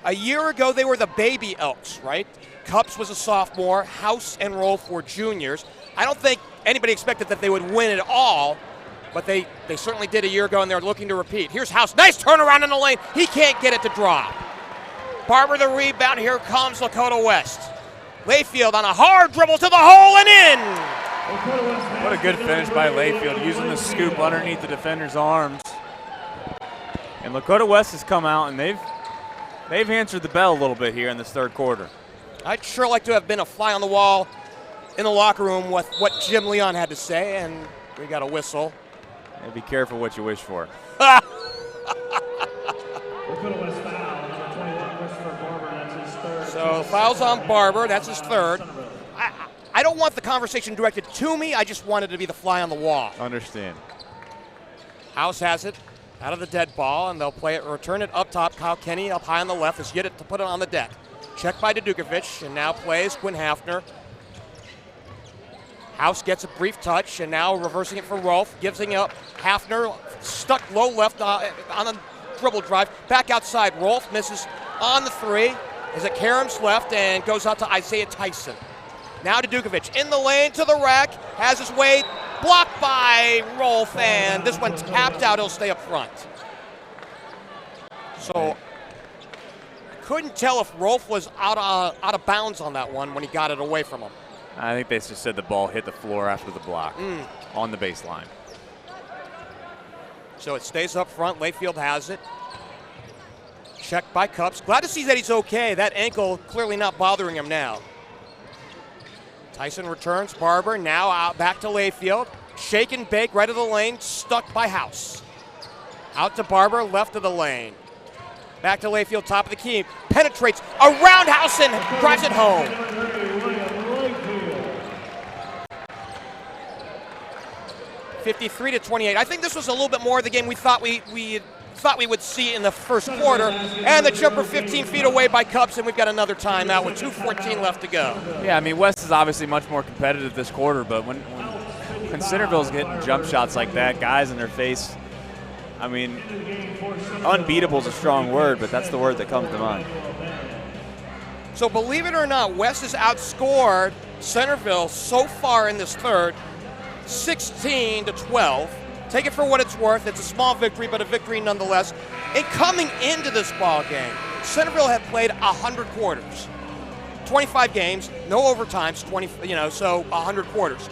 A year ago, they were the baby Elks, right? Cups was a sophomore, House and Rolfe were juniors. I don't think anybody expected that they would win it all, but they certainly did a year ago, and they're looking to repeat. Here's House, nice turnaround in the lane. He can't get it to drop. Barber the rebound, here comes Lakota West. Layfield on a hard dribble to the hole and in. What a good finish by Layfield, using the scoop underneath the defender's arms. And Lakota West has come out, and they've answered the bell a little bit here in this third quarter. I'd sure like to have been a fly on the wall in the locker room with what Jim Leon had to say, and we got a whistle. Yeah, be careful what you wish for. So fouls on Barber, that's his third. I don't want the conversation directed to me, I just wanted to be the fly on the wall. Understand. House has it out of the dead ball, and they'll play it, return it up top. Kyle Kenny up high on the left has yet it to put it on the deck. Checked by Dudukovic, and now plays Quinn Hafner. House gets a brief touch, and now reversing it for Rolfe, gives it up. Hafner stuck low left on a dribble drive, back outside. Rolfe misses on the three. Is it Karam's left and goes out to Isaiah Tyson. Now to Dukovic in the lane to the rack, has his way blocked by Rolfe, and this one tapped out. He'll stay up front. So I couldn't tell if Rolfe was out of bounds on that one when he got it away from him. I think they just said the ball hit the floor after the block on the baseline. So it stays up front. Layfield has it. Checked by Cups. Glad to see that he's okay. That ankle clearly not bothering him now. Tyson returns. Barber now out back to Layfield. Shake and bake right of the lane. Stuck by House. Out to Barber, left of the lane. Back to Layfield, top of the key. Penetrates around House and drives it home. 53-28. I think this was a little bit more of the game we thought we would see in the first quarter. And the jumper 15 feet away by Cubs, and we've got another timeout with 2:14 left to go. Yeah, I mean, West is obviously much more competitive this quarter, but when Centerville's getting jump shots like that, guys in their face, I mean, unbeatable is a strong word, but that's the word that comes to mind. So believe it or not, West has outscored Centerville so far in this third, 16-12. Take it for what it's worth. It's a small victory, but a victory nonetheless. And coming into this ball game, Centerville had played 100 quarters, 25 games, no overtimes, so 100 quarters.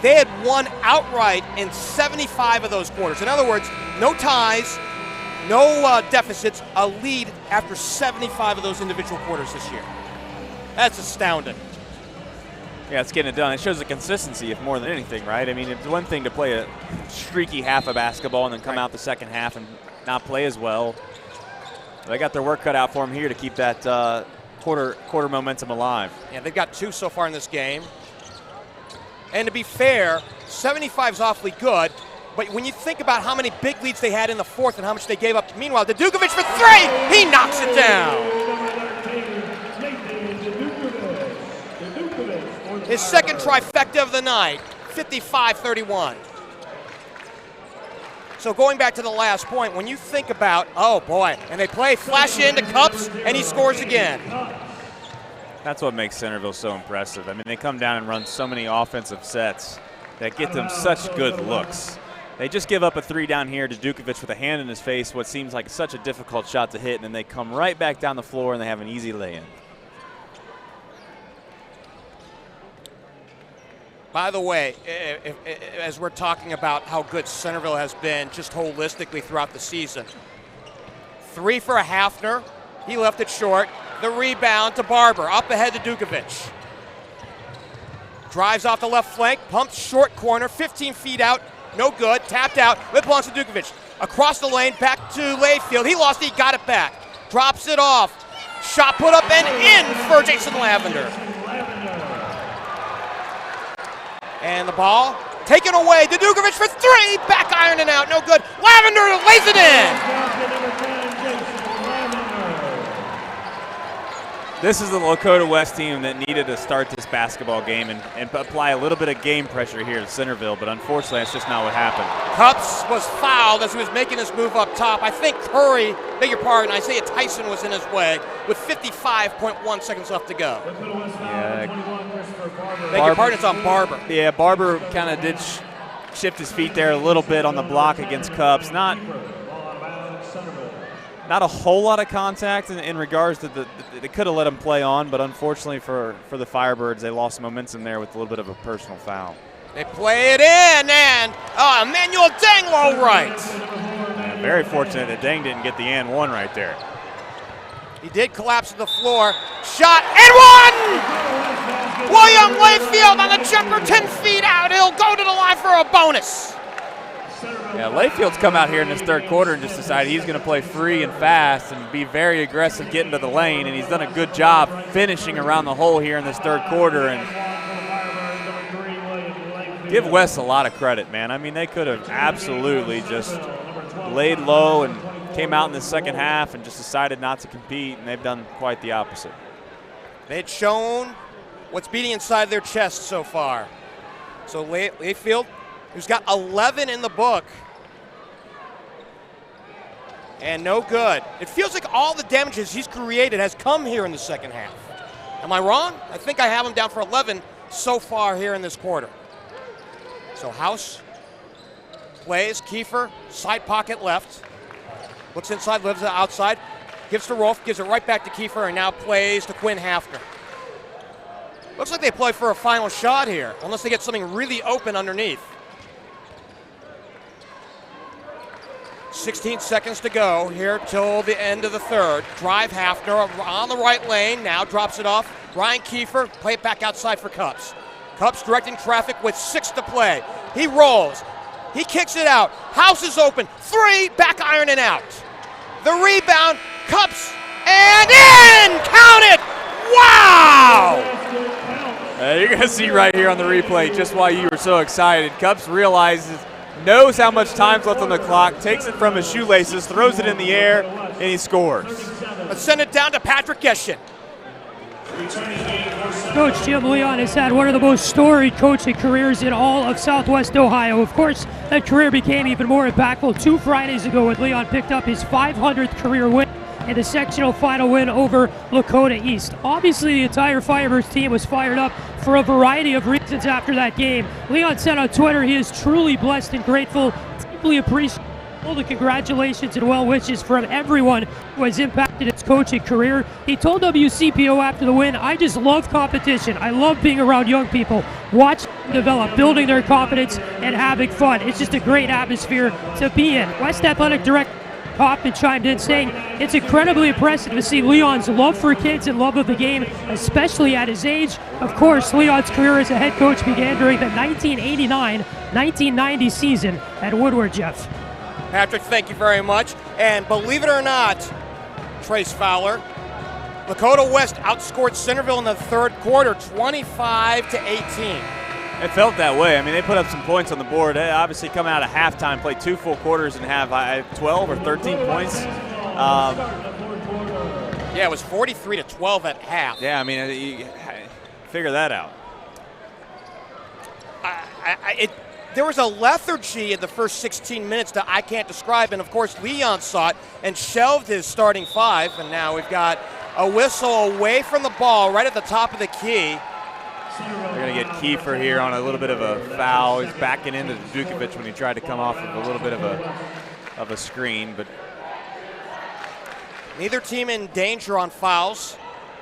They had won outright in 75 of those quarters. In other words, no ties, no deficits, a lead after 75 of those individual quarters this year. That's astounding. Yeah, it's getting it done. It shows the consistency, if more than anything, right? I mean, it's one thing to play a streaky half of basketball and then come out the second half and not play as well. They got their work cut out for them here to keep that quarter momentum alive. Yeah, they've got 2 so far in this game. And to be fair, 75's awfully good, but when you think about how many big leads they had in the fourth and how much they gave up, meanwhile, Dukovic for 3, he knocks it down. His second trifecta of the night, 55-31. So going back to the last point, when you think about, oh boy, and they play flash into Cups, and he scores again. That's what makes Centerville so impressive. I mean, they come down and run so many offensive sets that get them such good looks. They just give up a 3 down here to Dukovic with a hand in his face, what seems like such a difficult shot to hit, and then they come right back down the floor and they have an easy lay-in. By the way, as we're talking about how good Centerville has been just holistically throughout the season, 3 for a Hafner. He left it short. The rebound to Barber, up ahead to Dukovic. Drives off the left flank, pumps short corner, 15 feet out, no good, tapped out. It belongs to Dukovic. Across the lane, back to Layfield. He lost it, he got it back. Drops it off. Shot put up and in for Jason Lavender. And the ball taken away to Dukovic for 3. Back iron and out, no good. Lavender lays it in. This is the Lakota West team that needed to start this basketball game and apply a little bit of game pressure here to Centerville, but unfortunately that's just not what happened. Cups was fouled as he was making his move up top. I think Curry, beg your pardon, Isaiah Tyson was in his way with 55.1 seconds left to go. Yeah. Beg your pardon, it's on Barber. Yeah, Barber kind of did shift his feet there a little bit on the block against Cups. Not a whole lot of contact in regards to they could have let him play on, but unfortunately for the Firebirds, they lost momentum there with a little bit of a personal foul. They play it in, and Emmanuel Deng low right. Yeah, very fortunate that Deng didn't get the and one right there. He did collapse to the floor. Shot and one! William Layfield on the jumper, 10 feet out. He'll go to the line for a bonus. Yeah, Layfield's come out here in this third quarter and just decided he's going to play free and fast and be very aggressive getting to the lane, and he's done a good job finishing around the hole here in this third quarter. And give West a lot of credit, man. I mean, they could have absolutely just laid low and came out in the second half and just decided not to compete, and they've done quite the opposite. They'd shown what's beating inside their chest so far. So Layfield, who's got 11 in the book, and no good. It feels like all the damages he's created has come here in the second half. Am I wrong? I think I have him down for 11 so far here in this quarter. So House plays, Kiefer, side pocket left. Looks inside, lives outside, gives to Rolf, gives it right back to Kiefer, and now plays to Quinn Hafner. Looks like they play for a final shot here, unless they get something really open underneath. 16 seconds to go here till the end of the third. Drive Hafner on the right lane, now drops it off. Ryan Kiefer, play it back outside for Cups. Cups directing traffic with 6 to play. He rolls, he kicks it out. House is open, 3, back iron and out. The rebound, Cups, and in! Count it! Wow! You're going to see right here on the replay just why you were so excited. Cups knows how much time's left on the clock, takes it from his shoelaces, throws it in the air, and he scores. Let's send it down to Patrick Geshin. Coach Jim Leon has had one of the most storied coaching careers in all of Southwest Ohio. Of course, that career became even more impactful 2 Fridays ago when Leon picked up his 500th career win in the sectional final win over Lakota East. Obviously, the entire Firebirds team was fired up for a variety of reasons after that game. Leon said on Twitter he is truly blessed and grateful, deeply appreciative of all the congratulations and well wishes from everyone who has impacted his coaching career. He told WCPO after the win, "I just love competition. I love being around young people, watching them develop, building their confidence, and having fun. It's just a great atmosphere to be in." West Athletic Director Hoffman chimed in saying, it's incredibly impressive to see Leon's love for kids and love of the game, especially at his age. Of course, Leon's career as a head coach began during the 1989-1990 season at Woodward, Jeff. Patrick, thank you very much. And believe it or not, Trace Fowler, Lakota West outscored Centerville in the third quarter, 25-18. It felt that way. I mean, they put up some points on the board. They obviously come out of halftime, play 2 full quarters, and have 12 or 13 points. Yeah, it was 43-12 at half. Yeah, I mean, you figure that out. There was a lethargy in the first 16 minutes that I can't describe, and of course Leon saw it and shelved his starting 5, and now we've got a whistle away from the ball right at the top of the key. They're going to get Kiefer here on a little bit of a foul. He's backing into Dukovic when he tried to come off of a little bit of a screen, but neither team in danger on fouls.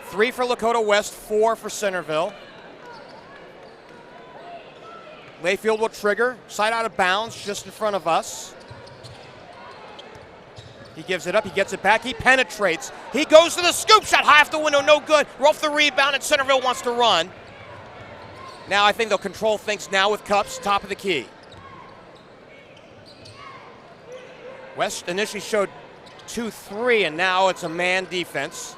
3 for Lakota West, 4 for Centerville. Layfield will trigger, side out of bounds just in front of us. He gives it up, he gets it back, he penetrates. He goes to the scoop shot, high off the window, no good. Rolf the rebound, and Centerville wants to run. Now I think they'll control things now with Cups, top of the key. West initially showed 2-3, and now it's a man defense.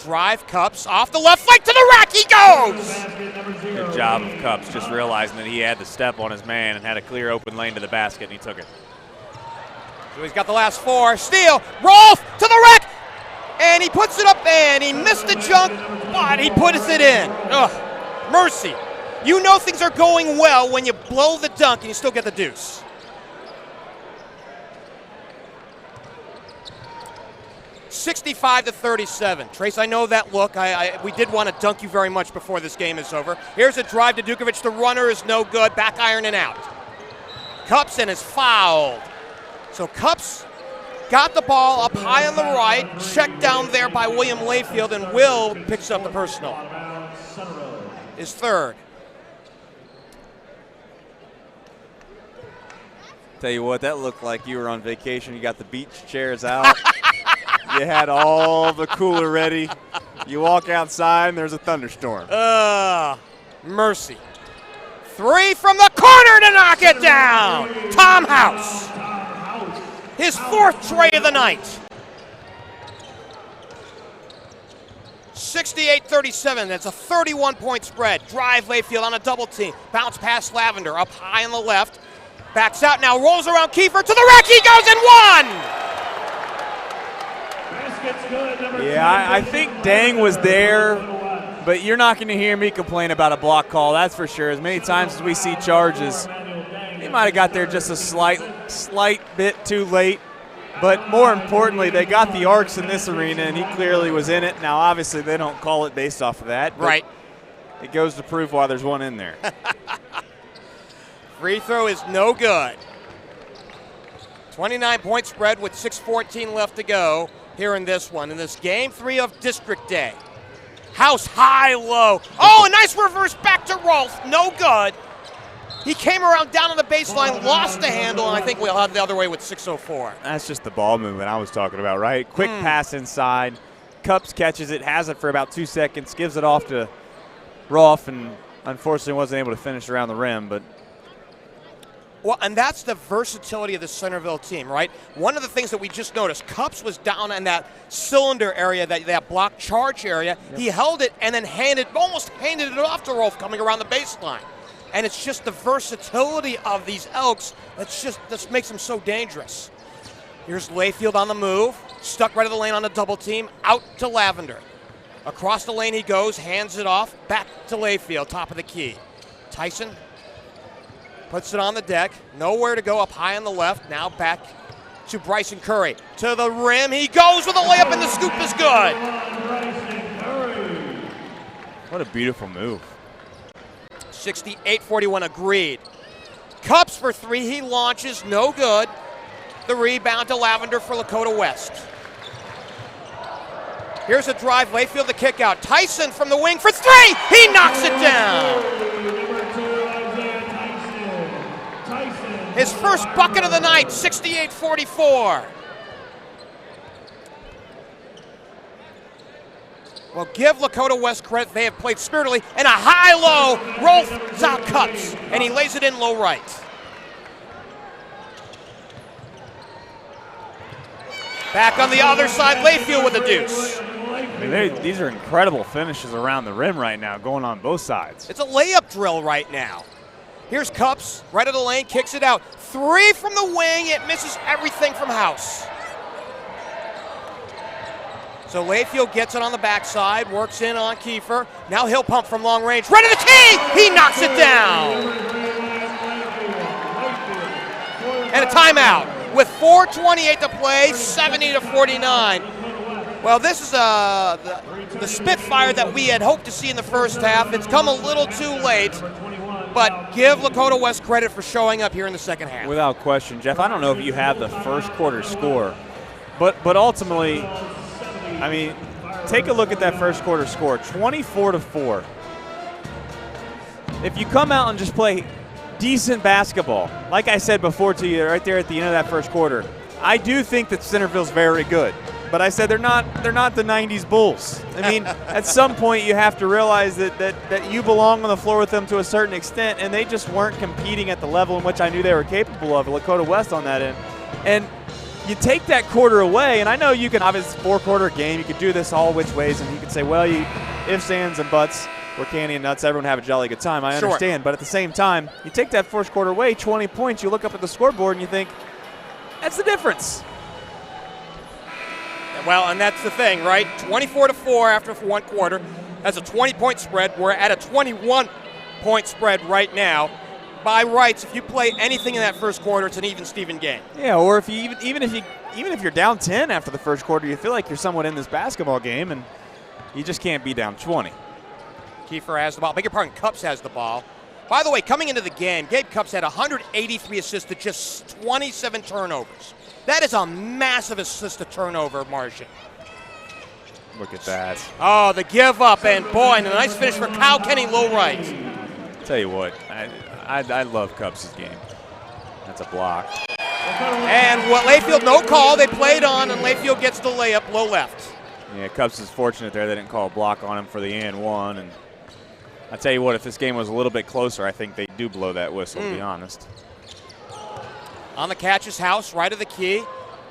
Drive, Cups, off the left flank to the rack, he goes! Good job of Cups, just realizing that he had the step on his man and had a clear open lane to the basket, and he took it. So he's got the last 4. Steal, Rolf to the rack, and he puts it up, and he missed the jump, but he puts it in. Ugh, mercy. You know things are going well when you blow the dunk and you still get the deuce. $65-37. Trace, I know that look. We did want to dunk you very much before this game is over. Here's a drive to Dukovic. The runner is no good. Back iron and out. Cups and is fouled. So Cups got the ball up high on the right, checked down there by William Layfield, and Will picks up the personal. His third. Tell you what, that looked like you were on vacation. You got the beach chairs out. You had all the cooler ready. You walk outside and there's a thunderstorm. Mercy. 3 from the corner to knock it down. Tom House. His 4th tray of the night. 68-37. That's a 31-point spread. Drive Layfield on a double team. Bounce past Lavender. Up high on the left. Backs out now. Rolls around Kiefer to the rack. He goes and 1. Yeah, I think Dang was there, but you're not going to hear me complain about a block call, that's for sure. As many times as we see charges, he might have got there just a slight bit too late. But more importantly, they got the arcs in this arena, and he clearly was in it. Now, obviously, they don't call it based off of that. But right. It goes to prove why there's one in there. Free throw is no good. 29-point spread with 6:14 left to go here in this one. In this game 3 of District Day. House high, low. Oh, a nice reverse back to Rolf. No good. He came around down on the baseline, lost the handle, and I think we'll have the other way with 6:04. That's just the ball movement I was talking about, right? Quick pass inside. Cups catches it, has it for about 2 seconds, gives it off to Rolf, and unfortunately wasn't able to finish around the rim. But well, and that's the versatility of the Centerville team, right? One of the things that we just noticed, Cups was down in that cylinder area, that block charge area. Yep. He held it and then almost handed it off to Rolf coming around the baseline. And it's just the versatility of these Elks that makes them so dangerous. Here's Layfield on the move, stuck right of the lane on a double team, out to Lavender. Across the lane he goes, hands it off, back to Layfield, top of the key. Tyson puts it on the deck, nowhere to go, up high on the left. Now back to Bryson Curry. To the rim, he goes with a layup, and the scoop is good. What a beautiful move. 68-41, agreed. Cups for 3, he launches, no good. The rebound to Lavender for Lakota West. Here's a drive, Layfield the kick out. Tyson from the wing for 3, he knocks it down. His first bucket of the night, 68-44. Well, give Lakota West credit. They have played spiritedly. And a high-low rolls out Cups, and he lays it in low right. Back on the other side, Layfield with a deuce. I mean, these are incredible finishes around the rim right now, going on both sides. It's a layup drill right now. Here's Cups, right of the lane, kicks it out. 3 from the wing, it misses everything from House. So Layfield gets it on the backside, works in on Kiefer. Now he'll pump from long range. Right to the key! He knocks it down! And a timeout with 4:28 to play, 70-49. Well, this is the Spitfire that we had hoped to see in the first half. It's come a little too late, but give Lakota West credit for showing up here in the second half. Without question, Jeff. I don't know if you have the first quarter score, but ultimately, I mean, take a look at that first quarter score, 24-4. If you come out and just play decent basketball, like I said before to you right there at the end of that first quarter, I do think that Centerville's very good. But I said they're not the 90s Bulls. I mean, at some point you have to realize that you belong on the floor with them to a certain extent, and they just weren't competing at the level in which I knew they were capable of, Lakota West on that end. And you take that quarter away, and I know you can, obviously, 4-quarter game, you could do this all which ways, and you could say, well, ifs, ands, and buts, we're candy and nuts, everyone have a jolly good time. I understand. Sure. But at the same time, you take that first quarter away, 20 points, you look up at the scoreboard and you think, that's the difference. Well, and that's the thing, right? 24-4 after one quarter. That's a 20-point spread. We're at a 21-point spread right now. By rights, if you play anything in that first quarter, it's an even-Steven game. Yeah, or if you even if you're down 10 after the first quarter, you feel like you're somewhat in this basketball game, and you just can't be down 20. Kiefer has the ball. Beg your pardon, Cups has the ball. By the way, coming into the game, Gabe Cups had 183 assists to just 27 turnovers. That is a massive assist-to-turnover margin. Look at that. Oh, the give up, and boy, and a nice finish for Kyle Kenny, low right. Tell you what, I love Cups' game. That's a block. And what Layfield, no call. They played on, and Layfield gets the layup, low left. Yeah, Cups is fortunate there. They didn't call a block on him for the and one. And I tell you what, if this game was a little bit closer, I think they do blow that whistle, to be honest. On the catch is House, right of the key.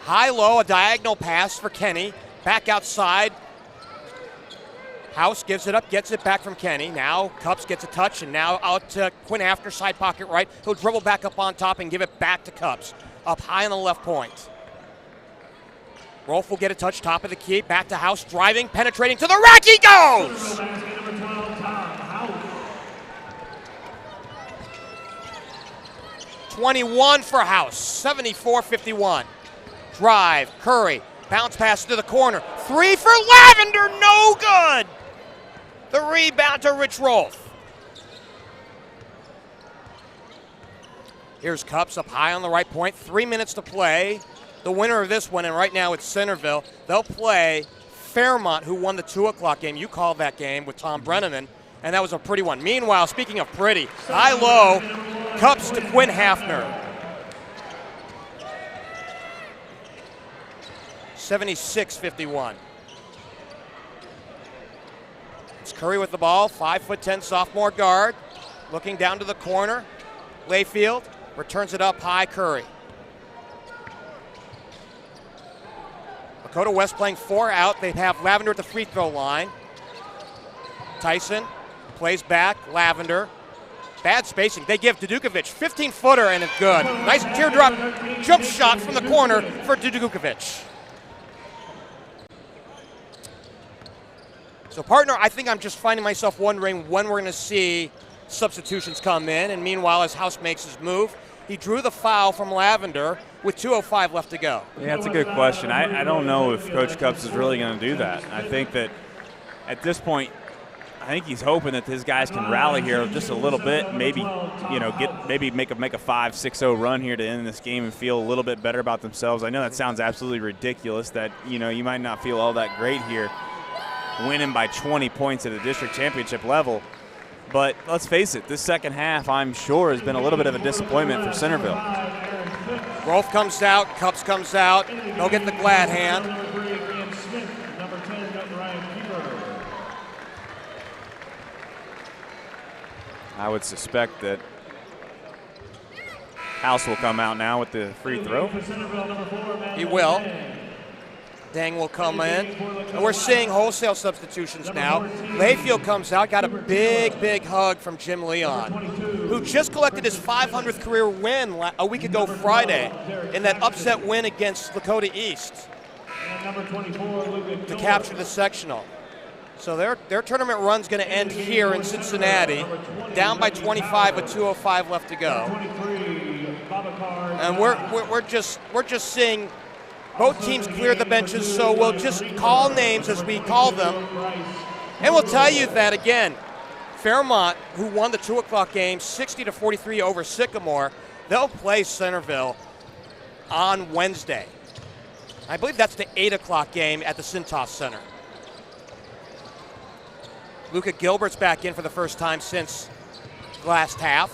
High-low, a diagonal pass for Kenny. Back outside. House gives it up, gets it back from Kenny. Now Cups gets a touch, and now out to Quinn Hafner, side pocket right. He'll dribble back up on top and give it back to Cups. Up high on the left point. Rolf will get a touch, top of the key. Back to House, driving, penetrating to the rack. He goes! 21 for House, 74-51. Drive, Curry, bounce pass to the corner. 3 for Lavender, no good. The rebound to Rich Rolf. Here's Cups up high on the right point, 3 minutes to play. The winner of this one, and right now it's Centerville, they'll play Fairmont, who won the 2 o'clock game. You called that game with Tom Brenneman, and that was a pretty one. Meanwhile, speaking of pretty, high-low, Cups to Quinn Hafner. 76-51. It's Curry with the ball, 5'10" sophomore guard, looking down to the corner. Layfield returns it up high, Curry. Lakota West playing 4 out. They have Lavender at the free throw line. Tyson plays back, Lavender. Bad spacing. They give Dudukovic 15-footer, and it's good. Nice teardrop jump shot from the corner for Dudukovic. So, partner, I think I'm just finding myself wondering when we're going to see substitutions come in. And meanwhile, as House makes his move, he drew the foul from Lavender with 2:05 left to go. Yeah, that's a good question. I don't know if Coach Cups is really going to do that. I think that at this point, I think he's hoping that his guys can rally here just a little bit, maybe make a 5-6-0 run here to end this game and feel a little bit better about themselves. I know that sounds absolutely ridiculous that you might not feel all that great here, winning by 20 points at a district championship level. But let's face it, this second half, I'm sure, has been a little bit of a disappointment for Centerville. Rolf comes out, Cups comes out. They'll get the glad hand. I would suspect that House will come out now with the free throw. He will. Dang will come in. And we're seeing wholesale substitutions now. Layfield comes out, got a big hug from Jim Leon, who just collected his 500th career win a week ago Friday in that upset win against Lakota East to capture the sectional. So their tournament run's going to end here in Cincinnati, down by 25 with 2:05 left to go. And we're just seeing both teams clear the benches, so we'll just call names as we call them. And we'll tell you that again, Fairmont, who won the 2 o'clock game 60-43 over Sycamore, they'll play Centerville on Wednesday. I believe that's the 8 o'clock game at the Cintas Center. Luca Gilbert's back in for the first time since last half.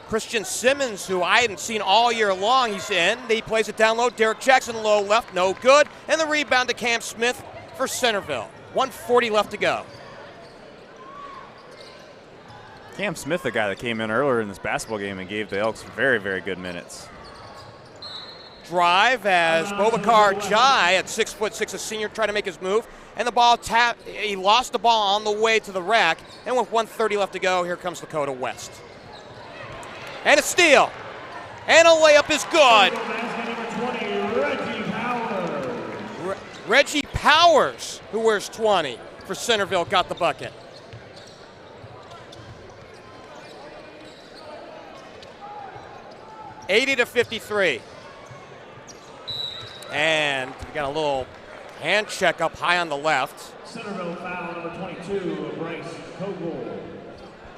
Christian Simmons, who I hadn't seen all year long, he's in. He plays it down low. Derek Jackson low left, no good. And the rebound to Cam Smith for Centerville. 1:40 left to go. Cam Smith, the guy that came in earlier in this basketball game and gave the Elks very, very good minutes. Drive as Bobakar Jai at 6'6", a senior, trying to make his move. And the ball he lost the ball on the way to the rack. And with 1:30 left to go, here comes Lakota West. And a steal. And a layup is good. Reggie Powers, who wears 20 for Centerville, got the bucket. $80-53. And we got a little hand check up high on the left. Centerville foul number 22, Bryce Kogel.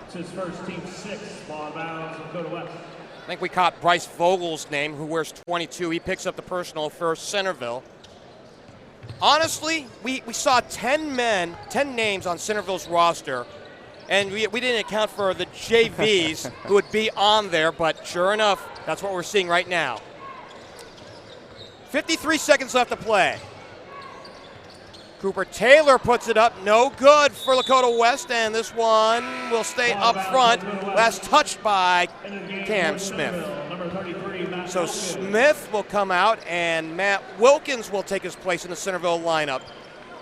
It's his first team 6th, ball out of bounds, Lakota West. I think we caught Bryce Vogel's name, who wears 22. He picks up the personal for Centerville. Honestly, we saw 10 names on Centerville's roster, and we didn't account for the JVs who would be on there, but sure enough, that's what we're seeing right now. 53 seconds left to play. Cooper Taylor puts it up, no good for Lakota West, and this one will stay up front. Last touched by Cam Smith. So Smith will come out, and Matt Wilkins will take his place in the Centerville lineup.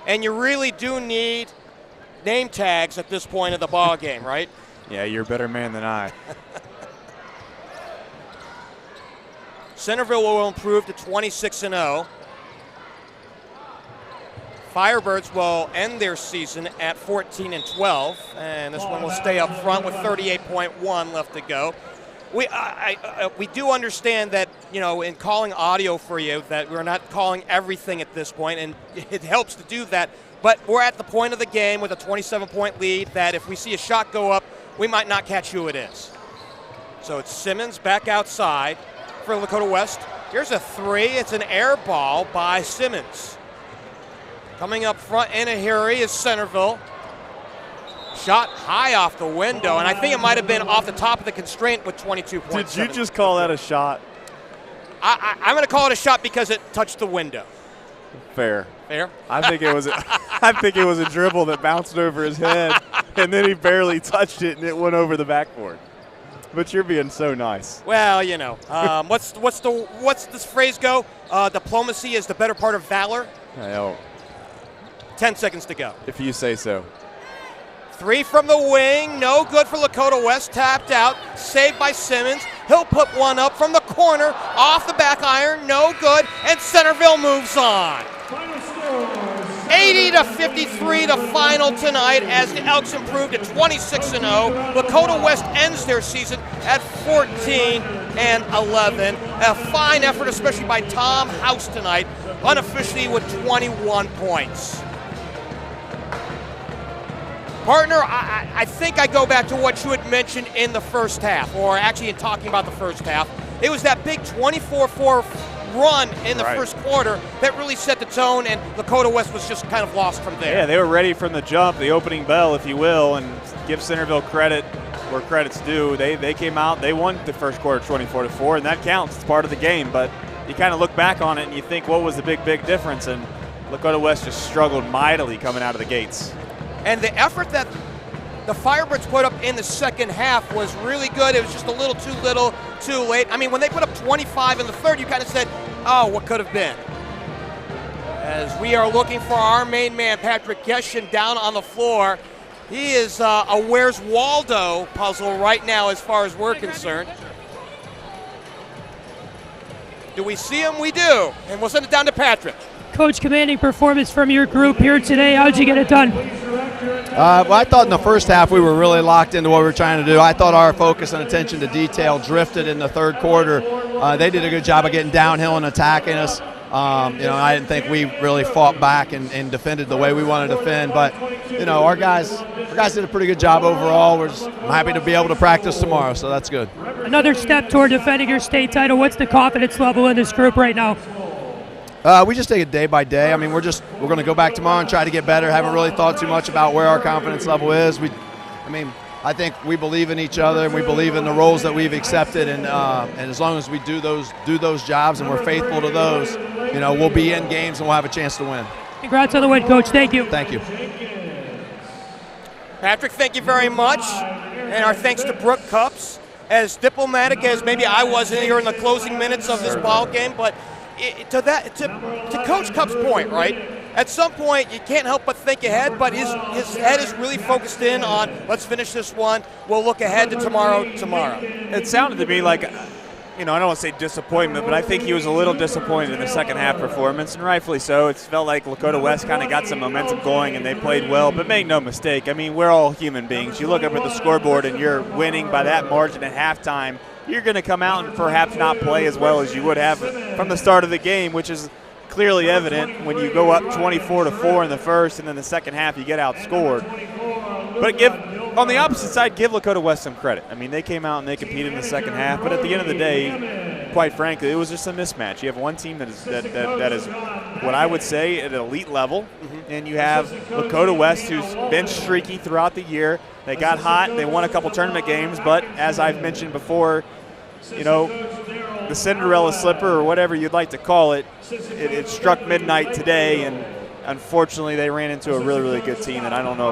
And you really do need name tags at this point of the ball game, right? Yeah, you're a better man than I. Centerville will improve to 26-0. Firebirds will end their season at 14-12, and this one will stay up front with 38.1 left to go. We do understand that, you know, in calling audio for you, that we're not calling everything at this point, and it helps to do that. But we're at the point of the game with a 27-point lead that if we see a shot go up, we might not catch who it is. So it's Simmons back outside for Lakota West. Here's a three. It's an air ball by Simmons. Coming up front in a hurry is Centerville. Shot high off the window, and I think it might have been off the top of the constraint with 22 points. Did you just call that a shot? I'm going to call it a shot because it touched the window. Fair. Fair? I think it was a dribble that bounced over his head, and then he barely touched it, and it went over the backboard. But you're being so nice. Well, you know, what's this phrase go? Diplomacy is the better part of valor. I know. 10 seconds to go. If you say so. Three from the wing, no good for Lakota West, tapped out, saved by Simmons. He'll put one up from the corner, off the back iron, no good, and Centerville moves on. 80-53 the final tonight as the Elks improve to 26-0. Lakota West ends their season at 14-11. A fine effort, especially by Tom House tonight, unofficially with 21 points. Partner, I think I go back to what you had mentioned in the first half, or actually in talking about the first half. It was that big 24-4 run in the first quarter that really set the tone, and Lakota West was just kind of lost from there. Yeah, they were ready from the jump, the opening bell, if you will, and give Centerville credit. where credit's due. They came out, they won the first quarter 24-4, and that counts. It's part of the game. But you kind of look back on it and you think, what was the big difference? And Lakota West just struggled mightily coming out of the gates. And the effort that the Firebirds put up in the second half was really good. It was just a little, too late. I mean, when they put up 25 in the third, you kind of said, oh, what could have been? As we are looking for our main man, Patrick Geshin, down on the floor. He is a Where's Waldo puzzle right now as far as we're concerned. Do we see him? We do. And we'll send it down to Patrick. Coach, commanding performance from your group here today. How'd you get it done? Well, I thought in the first half we were really locked into what we were trying to do. I thought our focus and attention to detail drifted in the third quarter. They did a good job of getting downhill and attacking us. I didn't think we really fought back and defended the way we wanted to defend. But, our guys did a pretty good job overall. I'm happy to be able to practice tomorrow, so that's good. Another step toward defending your state title. What's the confidence level in this group right now? We just take it day by day. I mean, we're going to go back tomorrow and try to get better. Haven't really thought too much about where our confidence level is. I think we believe in each other and we believe in the roles that we've accepted. And as long as we do those jobs and we're faithful to those, we'll be in games and we'll have a chance to win. Congrats on the win, Coach. Thank you. Thank you. Patrick, thank you very much. And our thanks to Brooke Cups. As diplomatic as maybe I was here in the closing minutes of this ball game, but to Coach Cupp's point, right? At some point, you can't help but think ahead, but his head is really focused in on, let's finish this one. We'll look ahead to tomorrow. It sounded to me like, I don't want to say disappointment, but I think he was a little disappointed in the second half performance, and rightfully so. It felt like Lakota West kind of got some momentum going, and they played well, but make no mistake. I mean, we're all human beings. You look up at the scoreboard, and you're winning by that margin at halftime. You're going to come out and perhaps not play as well as you would have from the start of the game, which is clearly evident when you go up 24-4 in the first, and then the second half you get outscored. But on the opposite side, give Lakota West some credit. I mean, they came out and they competed in the second half, but at the end of the day, quite frankly, it was just a mismatch. You have one team that is what I would say at an elite level, and you have Lakota West, who's been streaky throughout the year. They got hot, they won a couple tournament games, but as I've mentioned before, the Cinderella slipper or whatever you'd like to call it, it struck midnight today, and unfortunately they ran into a really, really good team. And I don't know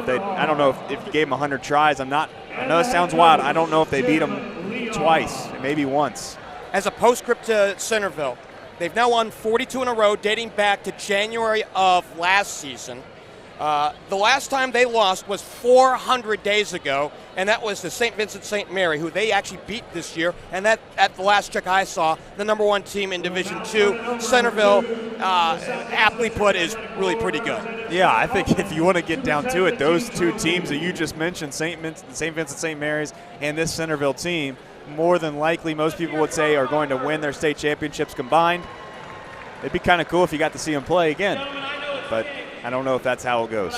if you gave them 100 tries. I know it sounds wild. I don't know if they beat them twice, maybe once. As a postscript to Centerville, they've now won 42 in a row, dating back to January of last season. The last time they lost was 400 days ago, and that was the St. Vincent St. Mary, who they actually beat this year, and that, at the last check I saw, the number one team in Division II. Centerville, aptly put, is really pretty good. Yeah, I think if you want to get down to it, those two teams that you just mentioned, St. Vincent St. Mary's and this Centerville team, more than likely most people would say are going to win their state championships combined. It'd be kind of cool if you got to see them play again, but I don't know if that's how it goes.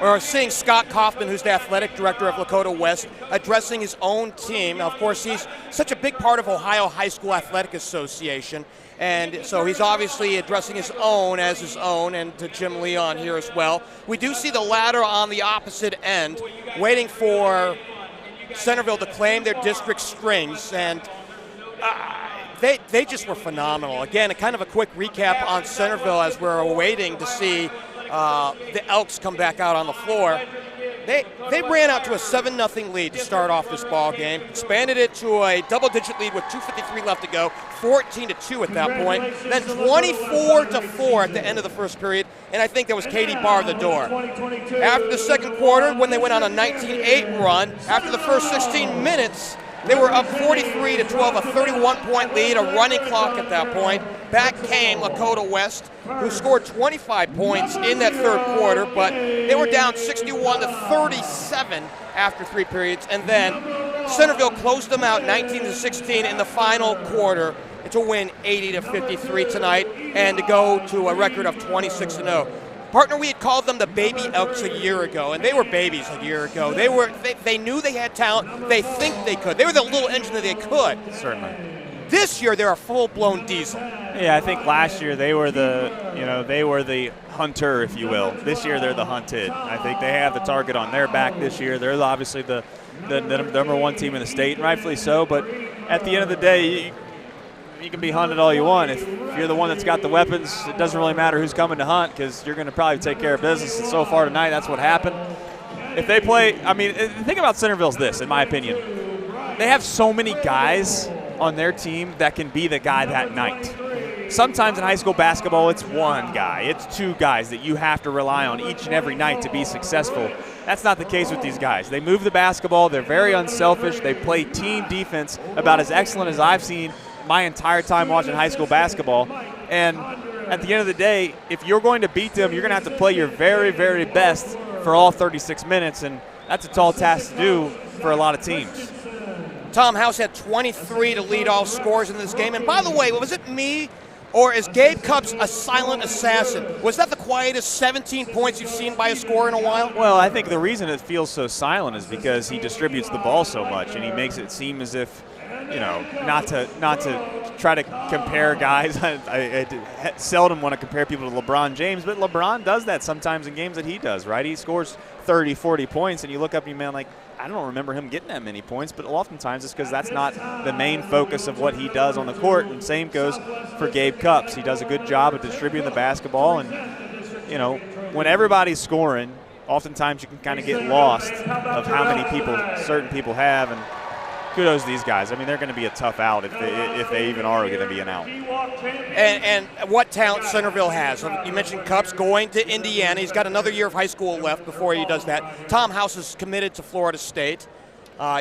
We're seeing Scott Kaufman, who's the athletic director of Lakota West, addressing his own team. Now, of course, he's such a big part of Ohio High School Athletic Association, and so he's obviously addressing his own as his own, and to Jim Leon here as well. We do see the ladder on the opposite end, waiting for Centerville to claim their district strings, and they just were phenomenal. Again, kind of a quick recap on Centerville as we're waiting to see the Elks come back out on the floor. They ran out to a 7-0 lead to start off this ball game, expanded it to a double-digit lead with 2:53 left to go, 14-2 at that point, then 24-4 at the end of the first period, and I think that was Katie Barr the door. After the second quarter, when they went on a 19-8 run, after the first 16 minutes, they were up 43-12, a 31-point lead, a running clock at that point. Back came Lakota West, who scored 25 points in that third quarter, but they were down 61-37 after 3 periods, and then Centerville closed them out 19-16 in the final quarter to win 80-53 tonight and to go to a record of 26-0. Partner, we had called them the baby Elks a year ago, and they were babies a year ago. They knew they had talent. They think they could. They were the little engine that they could. Certainly. This year, they're a full-blown diesel. Yeah, I think last year they were the hunter, if you will. This year they're the hunted. I think they have the target on their back this year. They're obviously the number one team in the state, and rightfully so. But at the end of the day, you can be hunted all you want. If you're the one that's got the weapons, it doesn't really matter who's coming to hunt because you're going to probably take care of business. And so far tonight, that's what happened. If they play, I mean, the thing about Centerville's this, in my opinion. They have so many guys on their team that can be the guy that night. Sometimes in high school basketball, it's one guy. It's two guys that you have to rely on each and every night to be successful. That's not the case with these guys. They move the basketball. They're very unselfish. They play team defense about as excellent as I've seen my entire time watching high school basketball. And at the end of the day, if you're going to beat them, you're going to have to play your very, very best for all 36 minutes, and that's a tall task to do for a lot of teams. Tom House had 23 to lead all scorers in this game. And by the way, was it me, or is Gabe Cupps a silent assassin? Was that the quietest 17 points you've seen by a scorer in a while? Well, I think the reason it feels so silent is because he distributes the ball so much, and he makes it seem as if, not to try to compare guys. I seldom want to compare people to LeBron James, but LeBron does that sometimes in games that he does, right? He scores 30, 40 points, and you look up and man, like, I don't remember him getting that many points, but oftentimes it's because that's not the main focus of what he does on the court, and same goes for Gabe Cupps. He does a good job of distributing the basketball, and, when everybody's scoring, oftentimes you can kind of get lost of how many people certain people have, and kudos to these guys. I mean, they're going to be a tough out if they even are going to be an out. And what talent Centerville has. You mentioned Cupps going to Indiana. He's got another year of high school left before he does that. Tom House is committed to Florida State.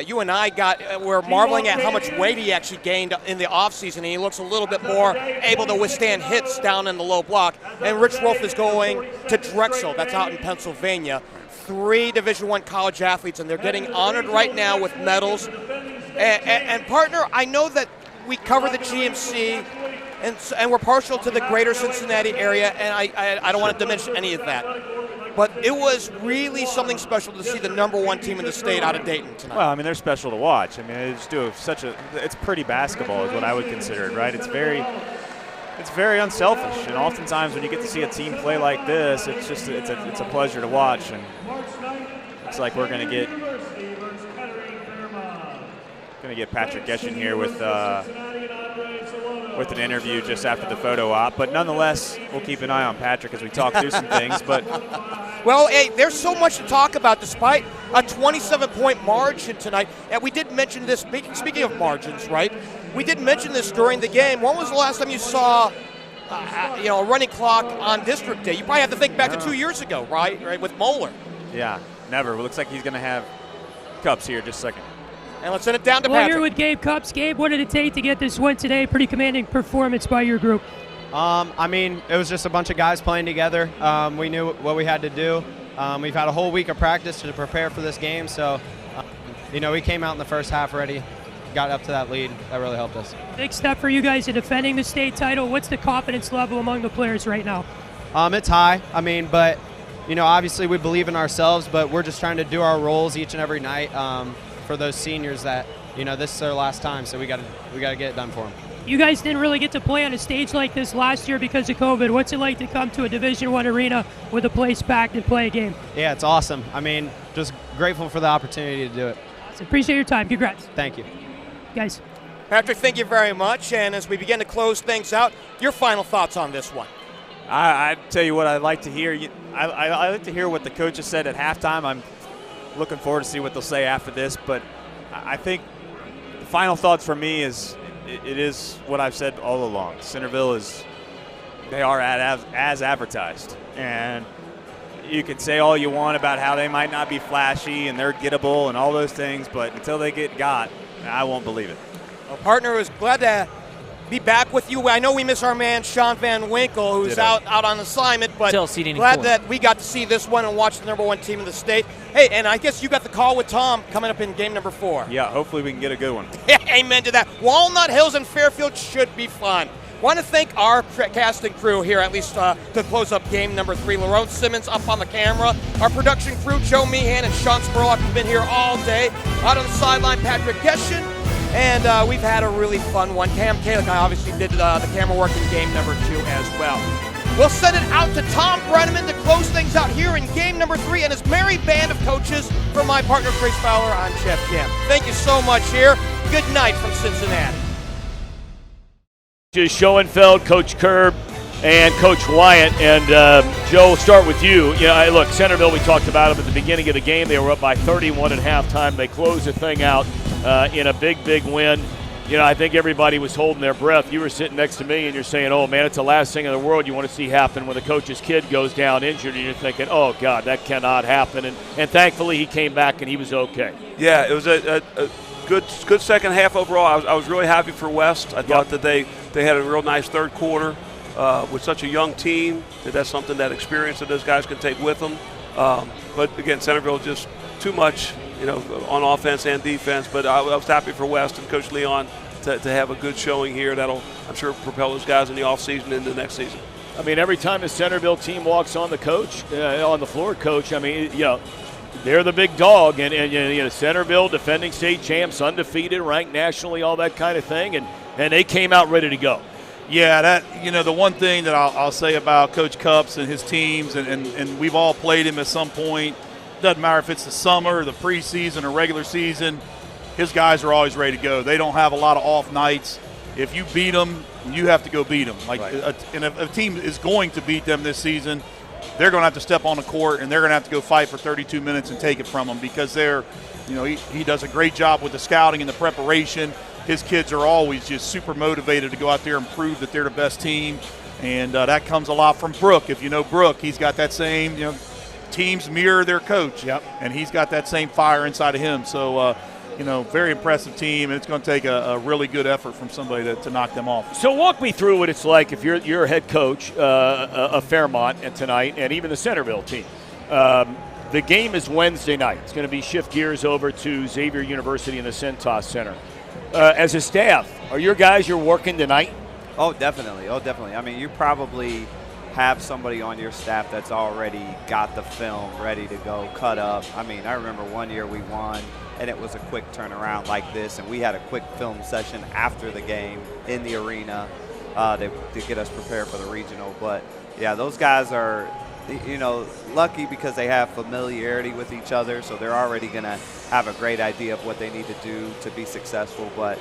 You and I we're marveling at how much weight he actually gained in the offseason, and he looks a little bit more able to withstand hits down in the low block. And Rich Rolfe is going to Drexel. That's out in Pennsylvania. 3 Division I college athletes, and they're getting honored right now with medals. And partner, I know that we cover the GMC, and we're partial to the greater Cincinnati area, and I don't want to diminish any of that. But it was really something special to see the number 1 team in the state out of Dayton tonight. Well, I mean, they're special to watch. I mean, they just do it's pretty basketball is what I would consider it, right? It's very unselfish, and oftentimes when you get to see a team play like this, it's a pleasure to watch. And looks like we're going to get Patrick Geshin here with an interview just after the photo op. But nonetheless, we'll keep an eye on Patrick as we talk through some things. But well, hey, there's so much to talk about despite a 27-point margin tonight. And we did mention this, speaking of margins, right? We did mention this during the game. When was the last time you saw a running clock on district day? You probably have to think back to 2 years ago, right, with Moeller. Yeah, never. It looks like he's going to have Cupps here just a second. And let's send it down to Patrick. Patrick. Here with Gabe Cupps. Gabe, what did it take to get this win today? Pretty commanding performance by your group. I mean, it was just a bunch of guys playing together. We knew what we had to do. We've had a whole week of practice to prepare for this game, so we came out in the first half ready, got up to that lead. That really helped us. Big step for you guys in defending the state title. What's the confidence level among the players right now? It's high. I mean, but obviously we believe in ourselves, but we're just trying to do our roles each and every night for those seniors that this is their last time, so we got to get it done for them. You guys didn't really get to play on a stage like this last year because of COVID. What's it like to come to a Division I arena with a place packed and play a game? Yeah, it's awesome. I mean, just grateful for the opportunity to do it. Awesome. Appreciate your time. Congrats. Thank you. Guys. Patrick, thank you very much. And as we begin to close things out, your final thoughts on this one. I tell you what I'd like to hear. I like to hear what the coaches said at halftime. I'm looking forward to see what they'll say after this. But I think the final thoughts for me is it is what I've said all along. Centerville they are as advertised. And you can say all you want about how they might not be flashy and they're gettable and all those things, but until they get got, I won't believe it. Well, partner, was glad to be back with you. I know we miss our man Sean Van Winkle, who's out on assignment, but glad that we got to see this one and watch the number 1 team in the state. Hey, and I guess you got the call with Tom coming up in game number 4. Yeah, hopefully we can get a good one. Amen to that. Walnut Hills and Fairfield should be fun. Want to thank our cast and crew here, at least to close up game number 3. Lerone Simmons up on the camera. Our production crew, Joe Meehan and Sean Spurlock, have been here all day. Out on the sideline, Patrick Geshin. And we've had a really fun one. Cam Kalick, I obviously did the camera work in game number 2 as well. We'll send it out to Tom Brenneman to close things out here in game number 3 and his merry band of coaches. For my partner, Chris Fowler, I'm Geoff Kim. Thank you so much here. Good night from Cincinnati. Schoenfeld, Coach Kerb, and Coach Wyatt. And Joe, we'll start with you. Look, Centerville, we talked about them at the beginning of the game. They were up by 31 at halftime. They closed the thing out in a big, big win. I think everybody was holding their breath. You were sitting next to me and you're saying, oh, man, it's the last thing in the world you want to see happen when the coach's kid goes down injured. And you're thinking, oh, God, that cannot happen. And thankfully he came back and he was okay. Yeah, it was a good second half overall. I was really happy for West. I thought that they had a real nice third quarter with such a young team. That's something, that experience that those guys can take with them. But, again, Centerville just too much, on offense and defense. But I was happy for West and Coach Leon to have a good showing here. That'll, I'm sure, propel those guys in the offseason into the next season. I mean, every time the Centerville team walks on the floor, Coach, I mean, they're the big dog. And Centerville, defending state champs, undefeated, ranked nationally, all that kind of thing. And they came out ready to go. Yeah, the one thing that I'll say about Coach Cups and his teams, and we've all played him at some point. Doesn't matter if it's the summer, the preseason, or regular season. His guys are always ready to go. They don't have a lot of off nights. If you beat them, you have to go beat them. And if a team is going to beat them this season, they're going to have to step on the court and they're going to have to go fight for 32 minutes and take it from them, because he does a great job with the scouting and the preparation. His kids are always just super motivated to go out there and prove that they're the best team. And that comes a lot from Brooke. If you know Brooke, he's got that same, teams mirror their coach. Yep. And he's got that same fire inside of him. So, very impressive team, and it's going to take a really good effort from somebody to knock them off. So walk me through what it's like if you're a head coach of Fairmont and tonight, and even the Centerville team. The game is Wednesday night. It's going to be shift gears over to Xavier University in the Centos Center. As a staff, are your guys you're working tonight? Oh, definitely. I mean, you probably have somebody on your staff that's already got the film ready to go, cut up. I mean, I remember one year we won, and it was a quick turnaround like this, and we had a quick film session after the game in the arena to get us prepared for the regional. But, yeah, those guys are, lucky because they have familiarity with each other, so they're already going to have a great idea of what they need to do to be successful. But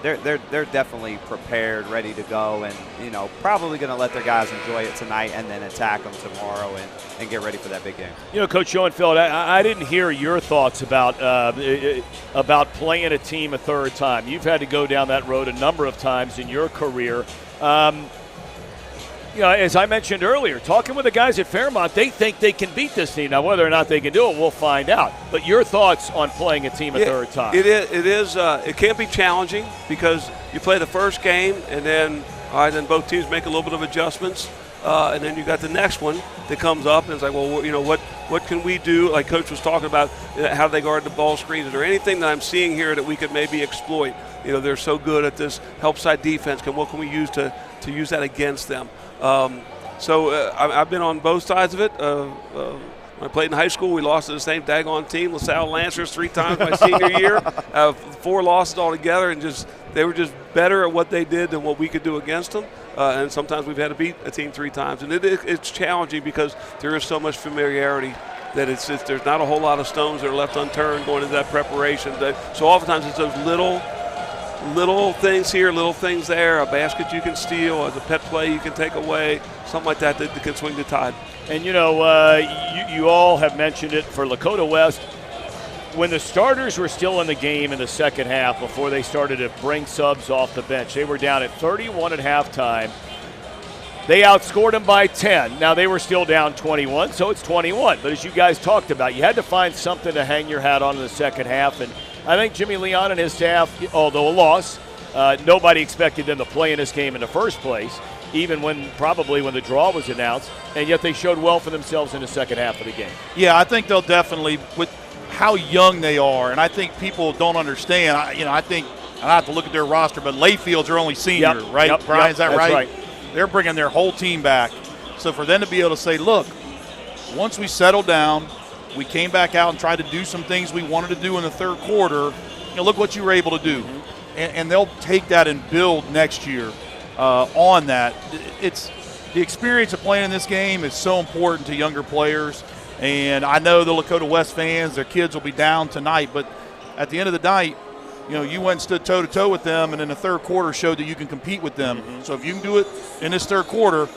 they're definitely prepared, ready to go, and probably going to let their guys enjoy it tonight and then attack them tomorrow and get ready for that big game. Coach Schoenfeld, I didn't hear your thoughts about playing a team a third time. You've had to go down that road a number of times in your career. As I mentioned earlier, talking with the guys at Fairmont, they think they can beat this team. Now, whether or not they can do it, we'll find out. But your thoughts on playing a team a third time? It can be challenging because you play the first game and then both teams make a little bit of adjustments. And then you got the next one that comes up, and it's like, well, what can we do? Like Coach was talking about, how they guard the ball screens. Is there anything that I'm seeing here that we could maybe exploit? They're so good at this help side defense. What can we use to use that against them? I've been on both sides of it. When I played in high school, we lost to the same daggone team, LaSalle Lancers, 3 times my senior year. 4 losses altogether, and they were just better at what they did than what we could do against them. And sometimes we've had to beat a team 3 times. And it's challenging because there is so much familiarity that there's not a whole lot of stones that are left unturned going into that preparation. So oftentimes it's those little things here, little things there, a basket you can steal, a pet play you can take away, something like that can swing the tide. And, you all have mentioned it for Lakota West. When the starters were still in the game in the second half before they started to bring subs off the bench, they were down at 31 at halftime. They outscored them by 10. Now, they were still down 21, so it's 21. But as you guys talked about, you had to find something to hang your hat on in the second half. And I think Jimmy Leon and his staff, although a loss, nobody expected them to play in this game in the first place, even when the draw was announced, and yet they showed well for themselves in the second half of the game. Yeah, I think they'll definitely, with how young they are, and I think people don't understand. I think I have to look at their roster, but Layfield's are only senior, right? Yep, Brian, is that that's right? They're bringing their whole team back. So for them to be able to say, look, once we settled down, we came back out and tried to do some things we wanted to do in the third quarter, look what you were able to do. And they'll take that and build next year on that. It's the experience of playing this game is so important to younger players. And I know the Lakota West fans, their kids will be down tonight, but at the end of the night, you went and stood toe-to-toe with them, and in the third quarter showed that you can compete with them. So if you can do it in this third quarter,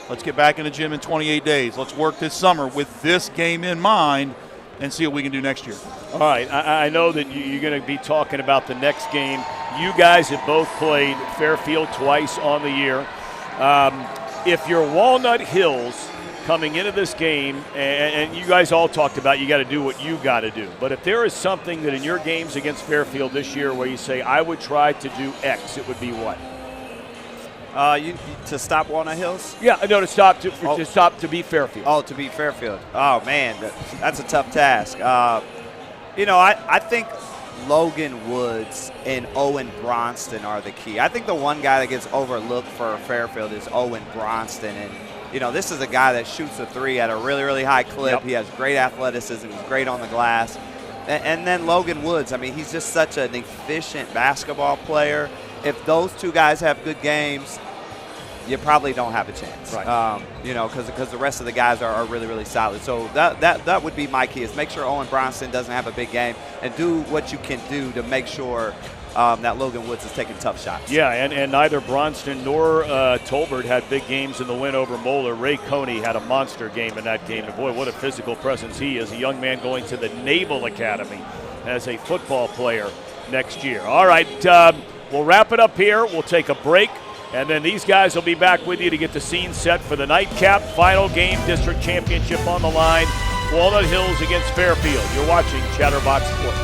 let's get back in the gym in 28 days. Let's work this summer with this game in mind and see what we can do next year. All right. I know that you're going to be talking about the next game. You guys have both played Fairfield twice on the year. If you're Walnut Hills coming into this game, and you guys all talked about you got to do what you got to do. But if there is something that in your games against Fairfield this year where you say, I would try to do X, it would be what? To stop Walnut Hills? Yeah, no, to stop to beat Fairfield. Oh, to beat Fairfield. Oh, man, that's a tough task. I think Logan Woods and Owen Bronston are the key. I think the one guy that gets overlooked for Fairfield is Owen Bronston. And, this is a guy that shoots a three at a really, really high clip. Yep. He has great athleticism. He's great on the glass. And then Logan Woods, he's just such an efficient basketball player. If those two guys have good games, you probably don't have a chance. Right. Because the rest of the guys are really, really solid. So that would be my key is make sure Owen Bronston doesn't have a big game and do what you can do to make sure that Logan Woods is taking tough shots. Yeah, and neither Bronston nor Tolbert had big games in the win over Moeller. Ray Coney had a monster game in that game. And boy, what a physical presence he is. A young man going to the Naval Academy as a football player next year. All right, we'll wrap it up here. We'll take a break. And then these guys will be back with you to get the scene set for the nightcap. Final game, district championship on the line. Walnut Hills against Fairfield. You're watching Chatterbox Sports.